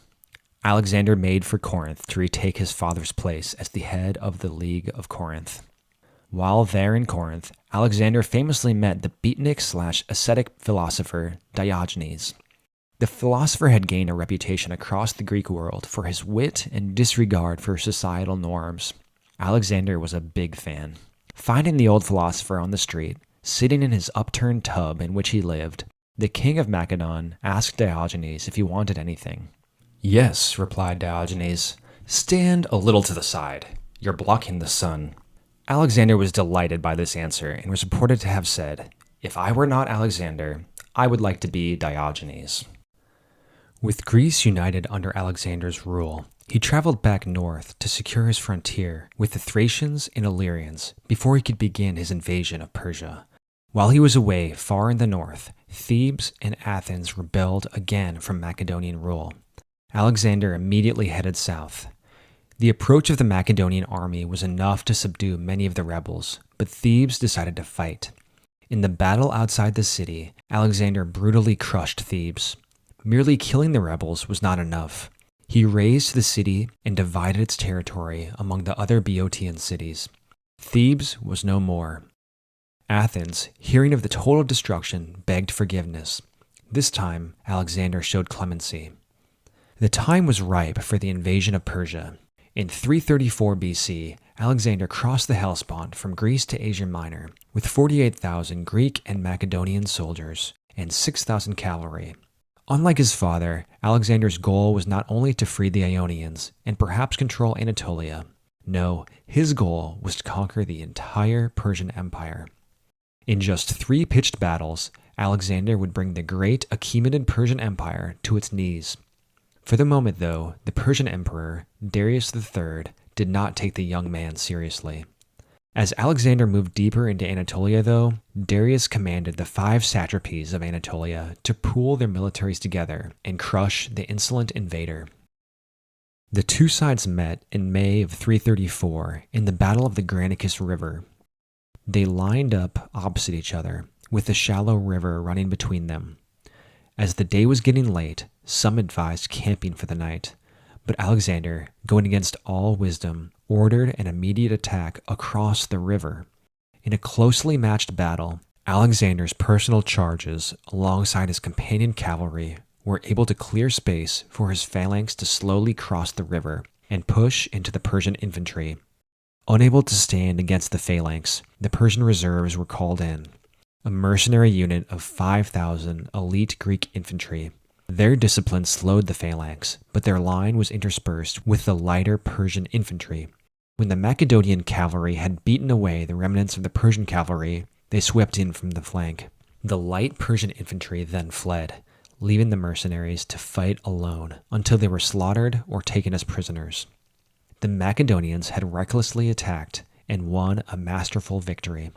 Alexander made for Corinth to retake his father's place as the head of the League of Corinth. While there in Corinth, Alexander famously met the beatnik/ascetic philosopher Diogenes. The philosopher had gained a reputation across the Greek world for his wit and disregard for societal norms. Alexander was a big fan. Finding the old philosopher on the street, sitting in his upturned tub in which he lived, the king of Macedon asked Diogenes if he wanted anything. "Yes," replied Diogenes. "Stand a little to the side. You're blocking the sun." Alexander was delighted by this answer and was reported to have said, "If I were not Alexander, I would like to be Diogenes." With Greece united under Alexander's rule, he traveled back north to secure his frontier with the Thracians and Illyrians before he could begin his invasion of Persia. While he was away far in the north, Thebes and Athens rebelled again from Macedonian rule. Alexander immediately headed south. The approach of the Macedonian army was enough to subdue many of the rebels, but Thebes decided to fight. In the battle outside the city, Alexander brutally crushed Thebes. Merely killing the rebels was not enough. He razed the city and divided its territory among the other Boeotian cities. Thebes was no more. Athens, hearing of the total destruction, begged forgiveness. This time, Alexander showed clemency. The time was ripe for the invasion of Persia. In 334 BC, Alexander crossed the Hellespont from Greece to Asia Minor with 48,000 Greek and Macedonian soldiers and 6,000 cavalry. Unlike his father, Alexander's goal was not only to free the Ionians and perhaps control Anatolia. No, his goal was to conquer the entire Persian Empire. In just 3 pitched battles, Alexander would bring the great Achaemenid Persian Empire to its knees. For the moment, though, the Persian Emperor, Darius III, did not take the young man seriously. As Alexander moved deeper into Anatolia, though, Darius commanded the 5 satrapies of Anatolia to pool their militaries together and crush the insolent invader. The two sides met in May of 334 in the Battle of the Granicus River. They lined up opposite each other, with the shallow river running between them. As the day was getting late, some advised camping for the night, but Alexander, going against all wisdom, ordered an immediate attack across the river. In a closely matched battle, Alexander's personal charges, alongside his companion cavalry, were able to clear space for his phalanx to slowly cross the river and push into the Persian infantry. Unable to stand against the phalanx, the Persian reserves were called in, a mercenary unit of 5,000 elite Greek infantry. Their discipline slowed the phalanx, but their line was interspersed with the lighter Persian infantry. When the Macedonian cavalry had beaten away the remnants of the Persian cavalry, they swept in from the flank. The light Persian infantry then fled, leaving the mercenaries to fight alone until they were slaughtered or taken as prisoners. The Macedonians had recklessly attacked and won a masterful victory.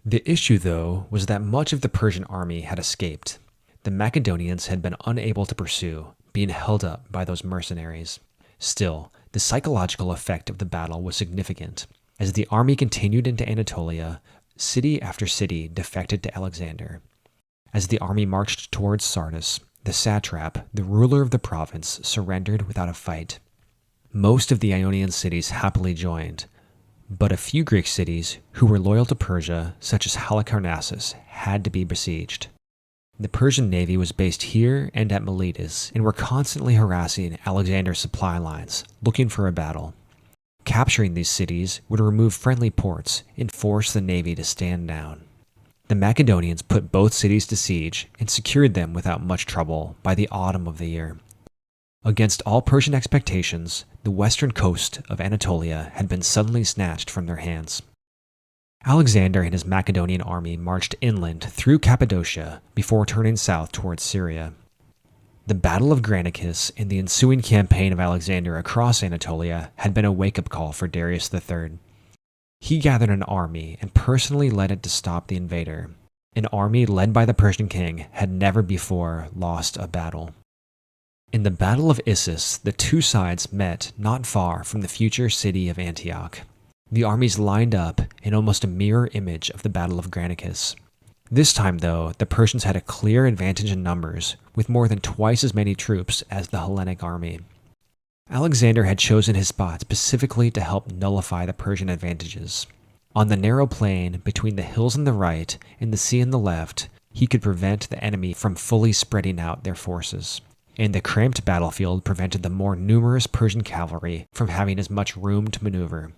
The issue, though, was that much of the Persian army had escaped. The Macedonians had been unable to pursue, being held up by those mercenaries. Still, the psychological effect of the battle was significant. As the army continued into Anatolia, city after city defected to Alexander. As the army marched towards Sardis, the satrap, the ruler of the province, surrendered without a fight. Most of the Ionian cities happily joined, but a few Greek cities who were loyal to Persia, such as Halicarnassus, had to be besieged. The Persian navy was based here and at Miletus, and were constantly harassing Alexander's supply lines, looking for a battle. Capturing these cities would remove friendly ports and force the navy to stand down. The Macedonians put both cities to siege and secured them without much trouble by the autumn of the year. Against all Persian expectations, the western coast of Anatolia had been suddenly snatched from their hands. Alexander and his Macedonian army marched inland through Cappadocia before turning south towards Syria. The Battle of Granicus and the ensuing campaign of Alexander across Anatolia had been a wake-up call for Darius III. He gathered an army and personally led it to stop the invader. An army led by the Persian king had never before lost a battle. In the Battle of Issus, the two sides met not far from the future city of Antioch. The armies lined up in almost a mirror image of the Battle of Granicus. This time, though, the Persians had a clear advantage in numbers, with more than twice as many troops as the Hellenic army. Alexander had chosen his spot specifically to help nullify the Persian advantages. On the narrow plain between the hills on the right and the sea on the left, he could prevent the enemy from fully spreading out their forces. And the cramped battlefield prevented the more numerous Persian cavalry from having as much room to maneuver.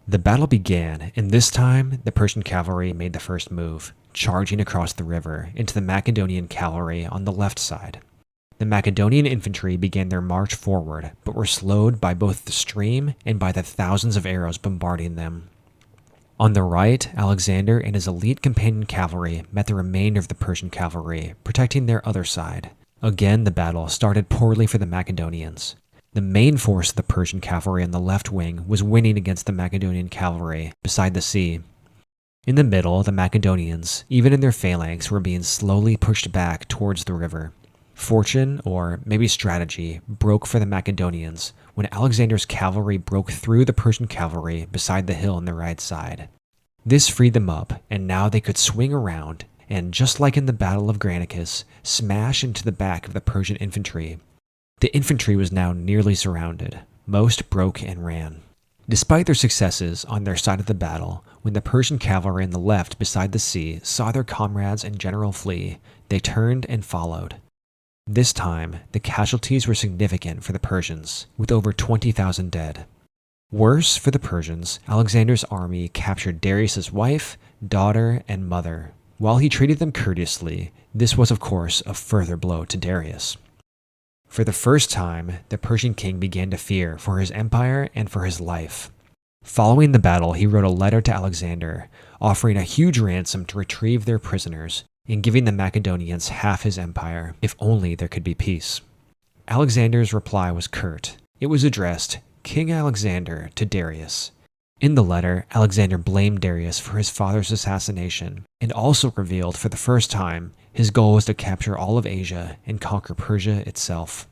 The battle began, and this time the Persian cavalry made the first move, charging across the river into the Macedonian cavalry on the left side. The Macedonian infantry began their march forward, but were slowed by both the stream and by the thousands of arrows bombarding them. On the right, Alexander and his elite companion cavalry met the remainder of the Persian cavalry, protecting their other side. Again, the battle started poorly for the Macedonians. The main force of the Persian cavalry on the left wing was winning against the Macedonian cavalry beside the sea. In the middle, the Macedonians, even in their phalanx, were being slowly pushed back towards the river. Fortune, or maybe strategy, broke for the Macedonians when Alexander's cavalry broke through the Persian cavalry beside the hill on the right side. This freed them up, and now they could swing around and, just like in the Battle of Granicus, smash into the back of the Persian infantry. The infantry was now nearly surrounded. Most broke and ran. Despite their successes on their side of the battle, when the Persian cavalry on the left beside the sea saw their comrades and general flee, they turned and followed. This time, the casualties were significant for the Persians, with over 20,000 dead. Worse for the Persians, Alexander's army captured Darius's wife, daughter, and mother. While he treated them courteously, this was of course a further blow to Darius. For the first time, the Persian king began to fear for his empire and for his life. Following the battle, he wrote a letter to Alexander, offering a huge ransom to retrieve their prisoners and giving the Macedonians half his empire, if only there could be peace. Alexander's reply was curt. It was addressed, King Alexander, to Darius. In the letter, Alexander blamed Darius for his father's assassination, and also revealed for the first time his goal was to capture all of Asia and conquer Persia itself.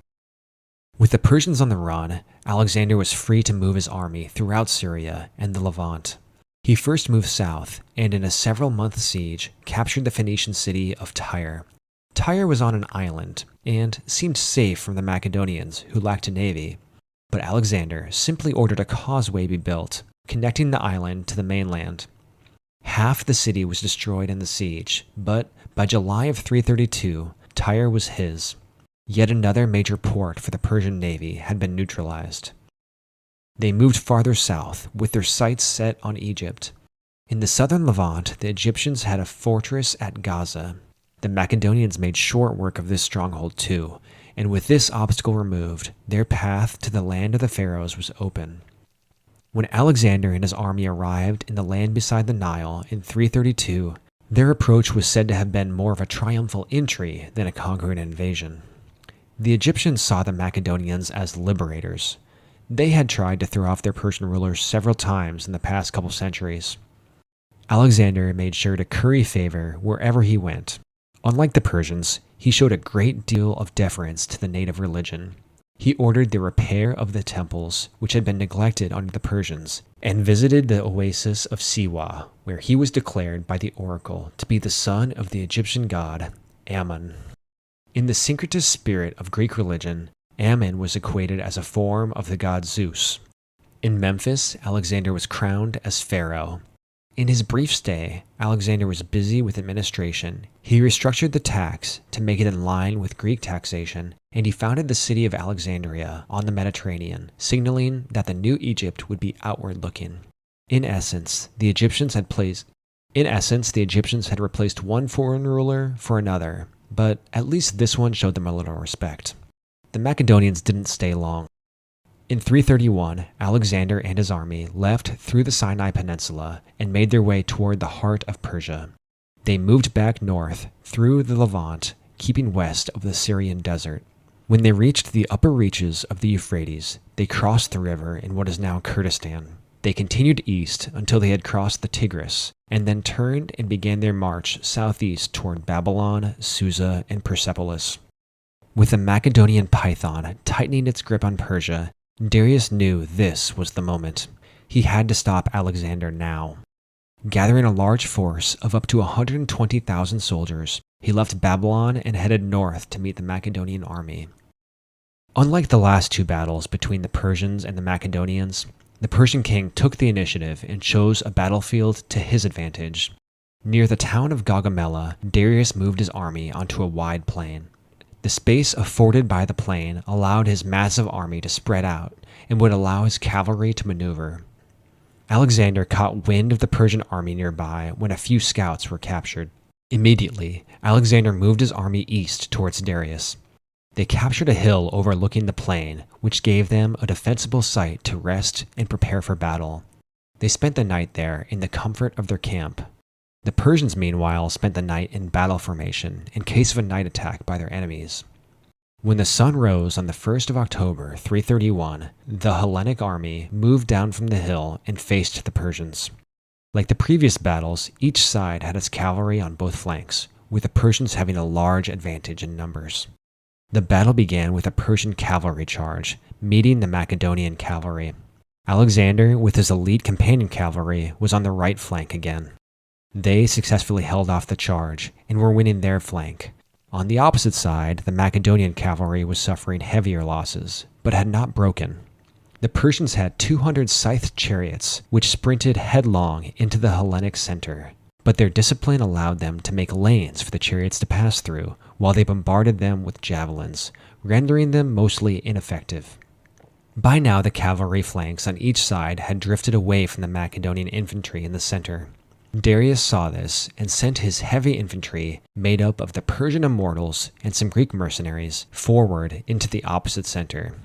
With the Persians on the run, Alexander was free to move his army throughout Syria and the Levant. He first moved south, and in a several-month siege, captured the Phoenician city of Tyre. Tyre was on an island, and seemed safe from the Macedonians, who lacked a navy. But Alexander simply ordered a causeway be built, connecting the island to the mainland. Half the city was destroyed in the siege, but by July of 332, Tyre was his. Yet another major port for the Persian navy had been neutralized. They moved farther south, with their sights set on Egypt. In the southern Levant, the Egyptians had a fortress at Gaza. The Macedonians made short work of this stronghold too, and with this obstacle removed, their path to the land of the pharaohs was open. When Alexander and his army arrived in the land beside the Nile in 332, their approach was said to have been more of a triumphal entry than a conquering invasion. The Egyptians saw the Macedonians as liberators. They had tried to throw off their Persian rulers several times in the past couple centuries. Alexander made sure to curry favor wherever he went. Unlike the Persians, he showed a great deal of deference to the native religion. He ordered the repair of the temples, which had been neglected under the Persians, and visited the oasis of Siwa, where he was declared by the oracle to be the son of the Egyptian god Ammon. In the syncretist spirit of Greek religion, Ammon was equated as a form of the god Zeus. In Memphis, Alexander was crowned as pharaoh. In his brief stay, Alexander was busy with administration. He restructured the tax to make it in line with Greek taxation, and he founded the city of Alexandria on the Mediterranean, signaling that the new Egypt would be outward-looking. In essence, the Egyptians had replaced one foreign ruler for another, but at least this one showed them a little respect. The Macedonians didn't stay long. In 331, Alexander and his army left through the Sinai Peninsula and made their way toward the heart of Persia. They moved back north through the Levant, keeping west of the Syrian desert. When they reached the upper reaches of the Euphrates, they crossed the river in what is now Kurdistan. They continued east until they had crossed the Tigris, and then turned and began their march southeast toward Babylon, Susa, and Persepolis. With the Macedonian python tightening its grip on Persia, Darius knew this was the moment. He had to stop Alexander now. Gathering a large force of up to 120,000 soldiers, he left Babylon and headed north to meet the Macedonian army. Unlike the last two battles between the Persians and the Macedonians, the Persian king took the initiative and chose a battlefield to his advantage. Near the town of Gaugamela, Darius moved his army onto a wide plain. The space afforded by the plain allowed his massive army to spread out and would allow his cavalry to maneuver. Alexander caught wind of the Persian army nearby when a few scouts were captured. Immediately, Alexander moved his army east towards Darius. They captured a hill overlooking the plain, which gave them a defensible site to rest and prepare for battle. They spent the night there in the comfort of their camp. The Persians, meanwhile, spent the night in battle formation in case of a night attack by their enemies. When the sun rose on the 1st of October, 331, the Hellenic army moved down from the hill and faced the Persians. Like the previous battles, each side had its cavalry on both flanks, with the Persians having a large advantage in numbers. The battle began with a Persian cavalry charge, meeting the Macedonian cavalry. Alexander, with his elite companion cavalry, was on the right flank again. They successfully held off the charge and were winning their flank. On the opposite side, the Macedonian cavalry was suffering heavier losses, but had not broken. The Persians had 200 scythed chariots, which sprinted headlong into the Hellenic center, but their discipline allowed them to make lanes for the chariots to pass through, while they bombarded them with javelins, rendering them mostly ineffective. By now, the cavalry flanks on each side had drifted away from the Macedonian infantry in the center. Darius saw this and sent his heavy infantry, made up of the Persian immortals and some Greek mercenaries, forward into the opposite center.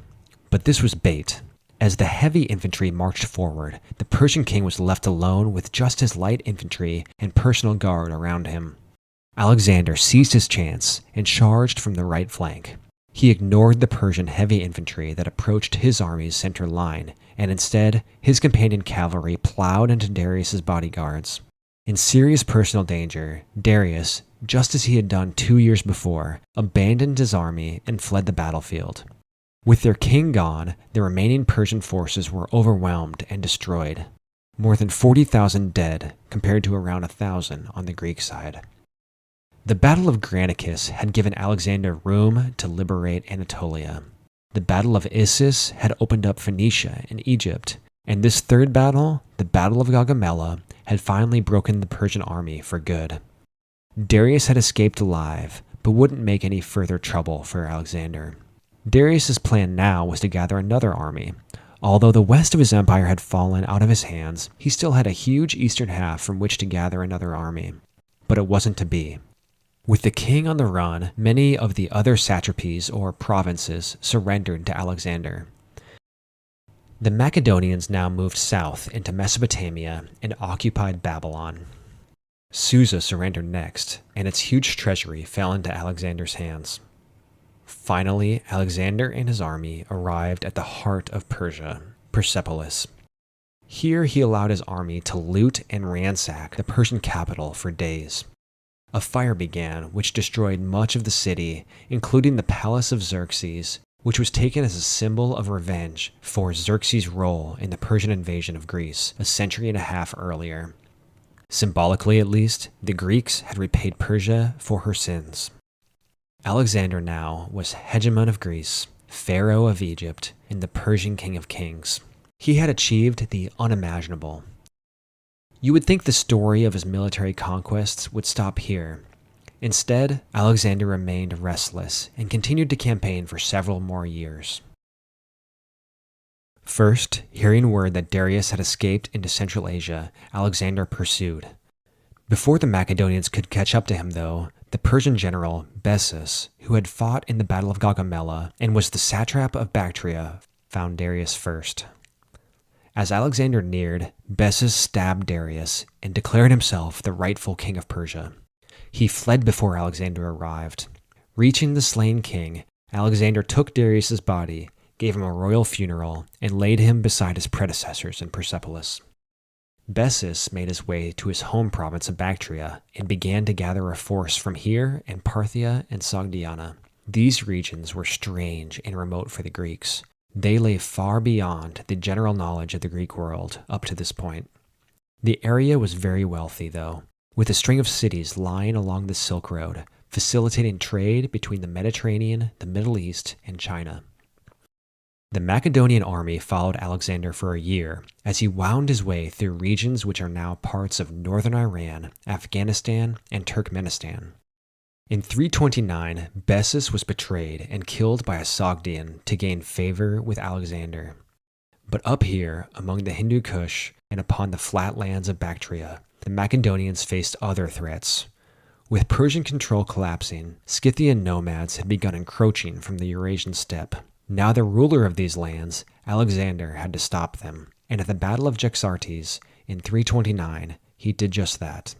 But this was bait. As the heavy infantry marched forward, the Persian king was left alone with just his light infantry and personal guard around him. Alexander seized his chance and charged from the right flank. He ignored the Persian heavy infantry that approached his army's center line, and instead, his companion cavalry plowed into Darius's bodyguards. In serious personal danger, Darius, just as he had done 2 years before, abandoned his army and fled the battlefield. With their king gone, the remaining Persian forces were overwhelmed and destroyed. More than 40,000 dead, compared to around 1,000 on the Greek side. The Battle of Granicus had given Alexander room to liberate Anatolia. The Battle of Issus had opened up Phoenicia and Egypt, and this third battle, the Battle of Gaugamela, had finally broken the Persian army for good. Darius had escaped alive, but wouldn't make any further trouble for Alexander. Darius's plan now was to gather another army. Although the west of his empire had fallen out of his hands, he still had a huge eastern half from which to gather another army. But it wasn't to be. With the king on the run, many of the other satrapies or provinces surrendered to Alexander. The Macedonians now moved south into Mesopotamia and occupied Babylon. Susa surrendered next, and its huge treasury fell into Alexander's hands. Finally, Alexander and his army arrived at the heart of Persia, Persepolis. Here he allowed his army to loot and ransack the Persian capital for days. A fire began which destroyed much of the city, including the palace of Xerxes, which was taken as a symbol of revenge for Xerxes' role in the Persian invasion of Greece a century and a half earlier. Symbolically, at least, the Greeks had repaid Persia for her sins. Alexander now was hegemon of Greece, pharaoh of Egypt, and the Persian king of kings. He had achieved the unimaginable. You would think the story of his military conquests would stop here. Instead, Alexander remained restless and continued to campaign for several more years. First, hearing word that Darius had escaped into Central Asia, Alexander pursued. Before the Macedonians could catch up to him, though, the Persian general Bessus, who had fought in the Battle of Gaugamela and was the satrap of Bactria, found Darius first. As Alexander neared, Bessus stabbed Darius and declared himself the rightful king of Persia. He fled before Alexander arrived. Reaching the slain king, Alexander took Darius's body, gave him a royal funeral, and laid him beside his predecessors in Persepolis. Bessus made his way to his home province of Bactria and began to gather a force from here and Parthia and Sogdiana. These regions were strange and remote for the Greeks. They lay far beyond the general knowledge of the Greek world up to this point. The area was very wealthy, though, with a string of cities lying along the Silk Road, facilitating trade between the Mediterranean, the Middle East, and China. The Macedonian army followed Alexander for a year as he wound his way through regions which are now parts of northern Iran, Afghanistan, and Turkmenistan. In 329, Bessus was betrayed and killed by a Sogdian to gain favor with Alexander. But up here, among the Hindu Kush and upon the flat lands of Bactria, the Macedonians faced other threats. With Persian control collapsing, Scythian nomads had begun encroaching from the Eurasian steppe. Now the ruler of these lands, Alexander, had to stop them, and at the Battle of Jaxartes in 329, he did just that.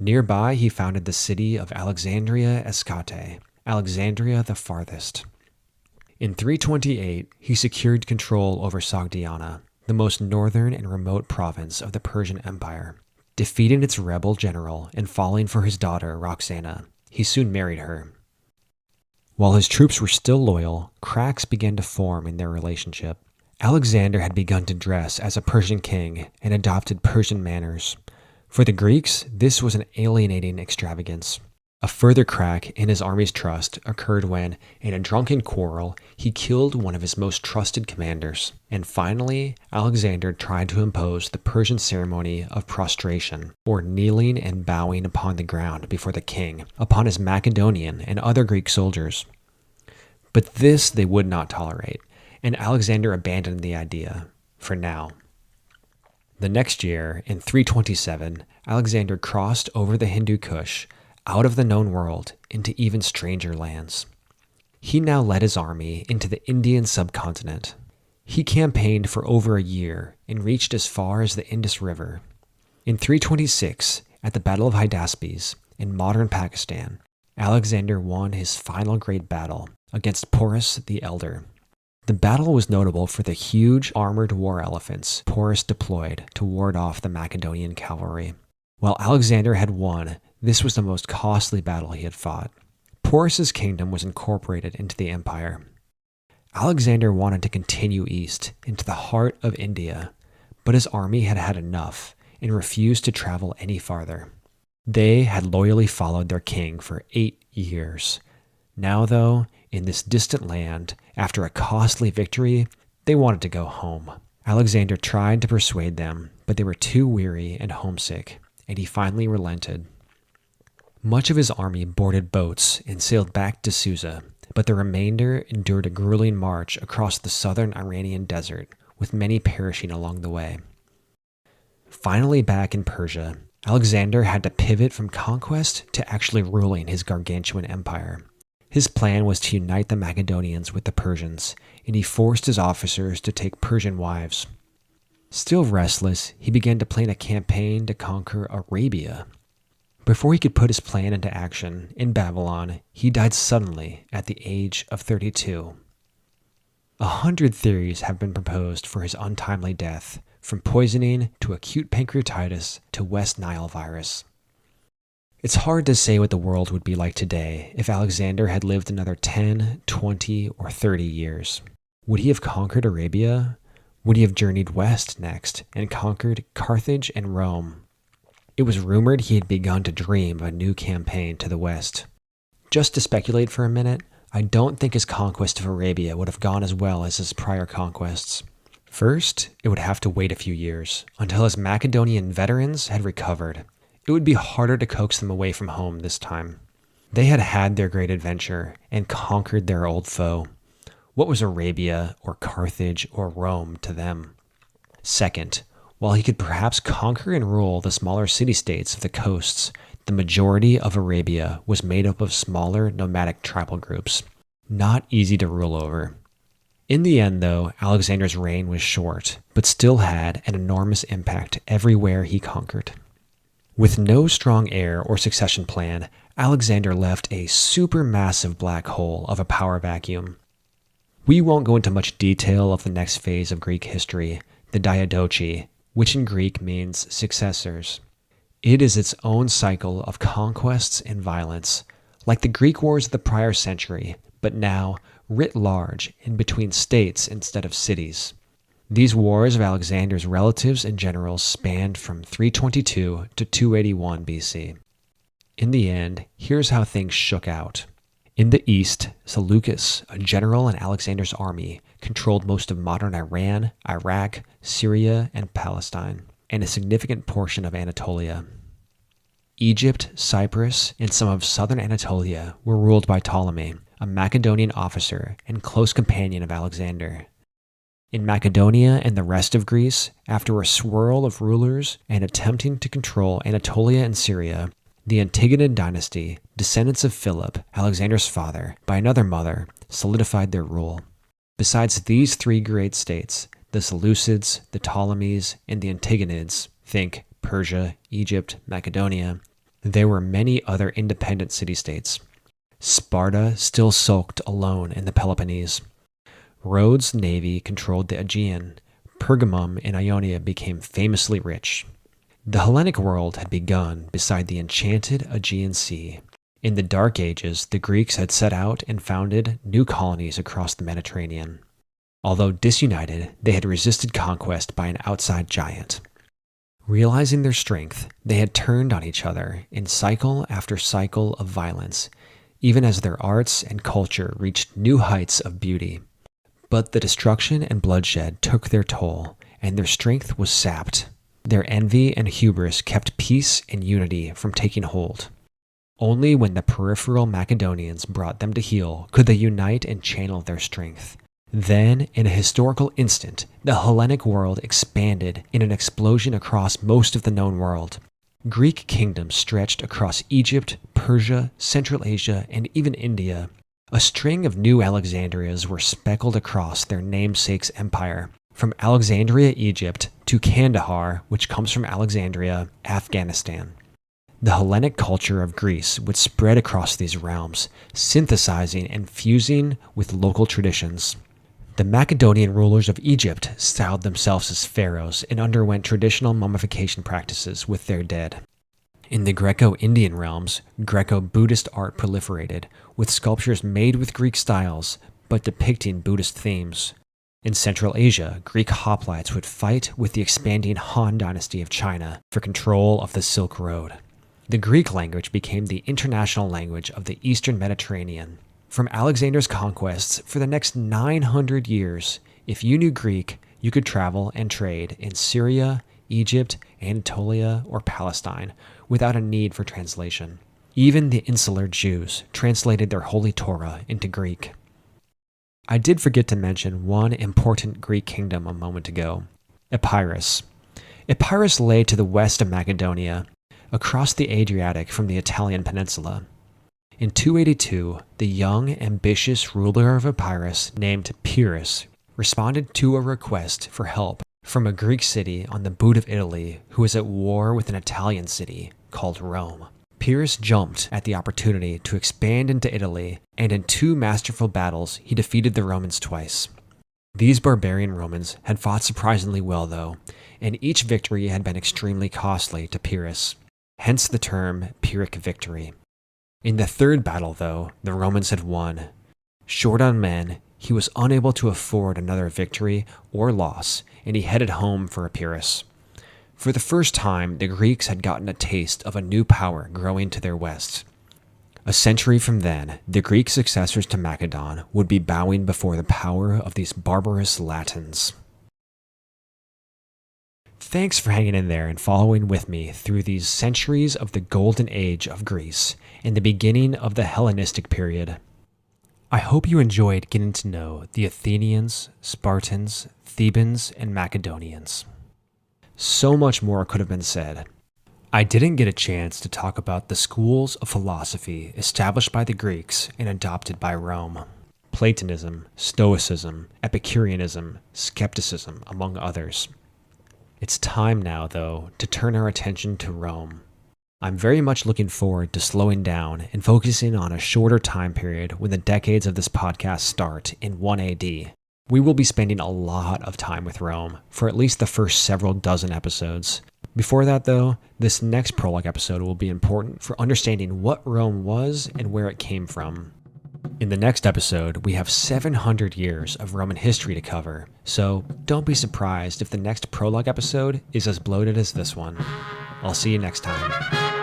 Nearby, he founded the city of Alexandria Escate, Alexandria the Farthest. In 328, he secured control over Sogdiana, the most northern and remote province of the Persian Empire. Defeating its rebel general and falling for his daughter Roxana, he soon married her. While his troops were still loyal, cracks began to form in their relationship. Alexander had begun to dress as a Persian king and adopted Persian manners. For the Greeks, this was an alienating extravagance. A further crack in his army's trust occurred when, in a drunken quarrel, he killed one of his most trusted commanders. And finally, Alexander tried to impose the Persian ceremony of prostration, or kneeling and bowing upon the ground before the king, upon his Macedonian and other Greek soldiers. But this they would not tolerate, and Alexander abandoned the idea, for now. The next year, in 327, Alexander crossed over the Hindu Kush, out of the known world, into even stranger lands. He now led his army into the Indian subcontinent. He campaigned for over a year and reached as far as the Indus River. In 326, at the Battle of Hydaspes, in modern Pakistan, Alexander won his final great battle against Porus the Elder. The battle was notable for the huge armored war elephants Porus deployed to ward off the Macedonian cavalry. While Alexander had won, this was the most costly battle he had fought. Porus's kingdom was incorporated into the empire. Alexander wanted to continue east into the heart of India, but his army had had enough and refused to travel any farther. They had loyally followed their king for 8 years. Now, though, in this distant land, after a costly victory, they wanted to go home. Alexander tried to persuade them, but they were too weary and homesick, and he finally relented. Much of his army boarded boats and sailed back to Susa, but the remainder endured a grueling march across the southern Iranian desert, with many perishing along the way. Finally back in Persia, Alexander had to pivot from conquest to actually ruling his gargantuan empire. His plan was to unite the Macedonians with the Persians, and he forced his officers to take Persian wives. Still restless, he began to plan a campaign to conquer Arabia. Before he could put his plan into action in Babylon, he died suddenly at the age of 32. 100 theories have been proposed for his untimely death, from poisoning to acute pancreatitis to West Nile virus. It's hard to say what the world would be like today if Alexander had lived another 10, 20, or 30 years. Would he have conquered Arabia? Would he have journeyed west next and conquered Carthage and Rome? It was rumored he had begun to dream of a new campaign to the west. Just to speculate for a minute, I don't think his conquest of Arabia would have gone as well as his prior conquests. First, it would have to wait a few years, until his Macedonian veterans had recovered. It would be harder to coax them away from home this time. They had had their great adventure and conquered their old foe. What was Arabia or Carthage or Rome to them? Second, while he could perhaps conquer and rule the smaller city-states of the coasts, the majority of Arabia was made up of smaller nomadic tribal groups, not easy to rule over. In the end, though, Alexander's reign was short, but still had an enormous impact everywhere he conquered. With no strong heir or succession plan, Alexander left a supermassive black hole of a power vacuum. We won't go into much detail of the next phase of Greek history, the diadochi, which in Greek means successors. It is its own cycle of conquests and violence, like the Greek wars of the prior century, but now writ large in between states instead of cities. These wars of Alexander's relatives and generals spanned from 322 to 281 BC. In the end, here's how things shook out. In the east, Seleucus, a general in Alexander's army, controlled most of modern Iran, Iraq, Syria, and Palestine, and a significant portion of Anatolia. Egypt, Cyprus, and some of southern Anatolia were ruled by Ptolemy, a Macedonian officer and close companion of Alexander. In Macedonia and the rest of Greece, after a swirl of rulers and attempting to control Anatolia and Syria, the Antigonid dynasty, descendants of Philip, Alexander's father, by another mother, solidified their rule. Besides these three great states, the Seleucids, the Ptolemies, and the Antigonids, think Persia, Egypt, Macedonia, there were many other independent city-states. Sparta still sulked alone in the Peloponnese. Rhodes' navy controlled the Aegean. Pergamum in Ionia became famously rich. The Hellenic world had begun beside the enchanted Aegean Sea. In the Dark Ages, the Greeks had set out and founded new colonies across the Mediterranean. Although disunited, they had resisted conquest by an outside giant. Realizing their strength, they had turned on each other in cycle after cycle of violence, even as their arts and culture reached new heights of beauty. But the destruction and bloodshed took their toll, and their strength was sapped. Their envy and hubris kept peace and unity from taking hold. Only when the peripheral Macedonians brought them to heel could they unite and channel their strength. Then, in a historical instant, the Hellenic world expanded in an explosion across most of the known world. Greek kingdoms stretched across Egypt, Persia, Central Asia, and even India. A string of new Alexandrias were speckled across their namesake's empire, from Alexandria, Egypt, to Kandahar, which comes from Alexandria, Afghanistan. The Hellenic culture of Greece would spread across these realms, synthesizing and fusing with local traditions. The Macedonian rulers of Egypt styled themselves as pharaohs and underwent traditional mummification practices with their dead. In the Greco-Indian realms, Greco-Buddhist art proliferated, with sculptures made with Greek styles, but depicting Buddhist themes. In Central Asia, Greek hoplites would fight with the expanding Han dynasty of China for control of the Silk Road. The Greek language became the international language of the Eastern Mediterranean. From Alexander's conquests for the next 900 years, if you knew Greek, you could travel and trade in Syria, Egypt, Anatolia, or Palestine without a need for translation. Even the insular Jews translated their Holy Torah into Greek. I did forget to mention one important Greek kingdom a moment ago, Epirus. Epirus lay to the west of Macedonia, across the Adriatic from the Italian peninsula. In 282, the young, ambitious ruler of Epirus named Pyrrhus responded to a request for help from a Greek city on the boot of Italy who was at war with an Italian city called Rome. Pyrrhus jumped at the opportunity to expand into Italy, and in 2 masterful battles, he defeated the Romans twice. These barbarian Romans had fought surprisingly well, though, and each victory had been extremely costly to Pyrrhus, hence the term Pyrrhic victory. In the 3rd battle, though, the Romans had won. Short on men, he was unable to afford another victory or loss, and he headed home for Epirus. For the first time, the Greeks had gotten a taste of a new power growing to their west. A century from then, the Greek successors to Macedon would be bowing before the power of these barbarous Latins. Thanks for hanging in there and following with me through these centuries of the golden age of Greece and the beginning of the Hellenistic period. I hope you enjoyed getting to know the Athenians, Spartans, Thebans, and Macedonians. So much more could have been said. I didn't get a chance to talk about the schools of philosophy established by the Greeks and adopted by Rome. Platonism, Stoicism, Epicureanism, skepticism, among others. It's time now, though, to turn our attention to Rome. I'm very much looking forward to slowing down and focusing on a shorter time period when the decades of this podcast start in 1 AD. We will be spending a lot of time with Rome for at least the first several dozen episodes. Before that, though, this next prologue episode will be important for understanding what Rome was and where it came from. In the next episode, we have 700 years of Roman history to cover, so don't be surprised if the next prologue episode is as bloated as this one. I'll see you next time.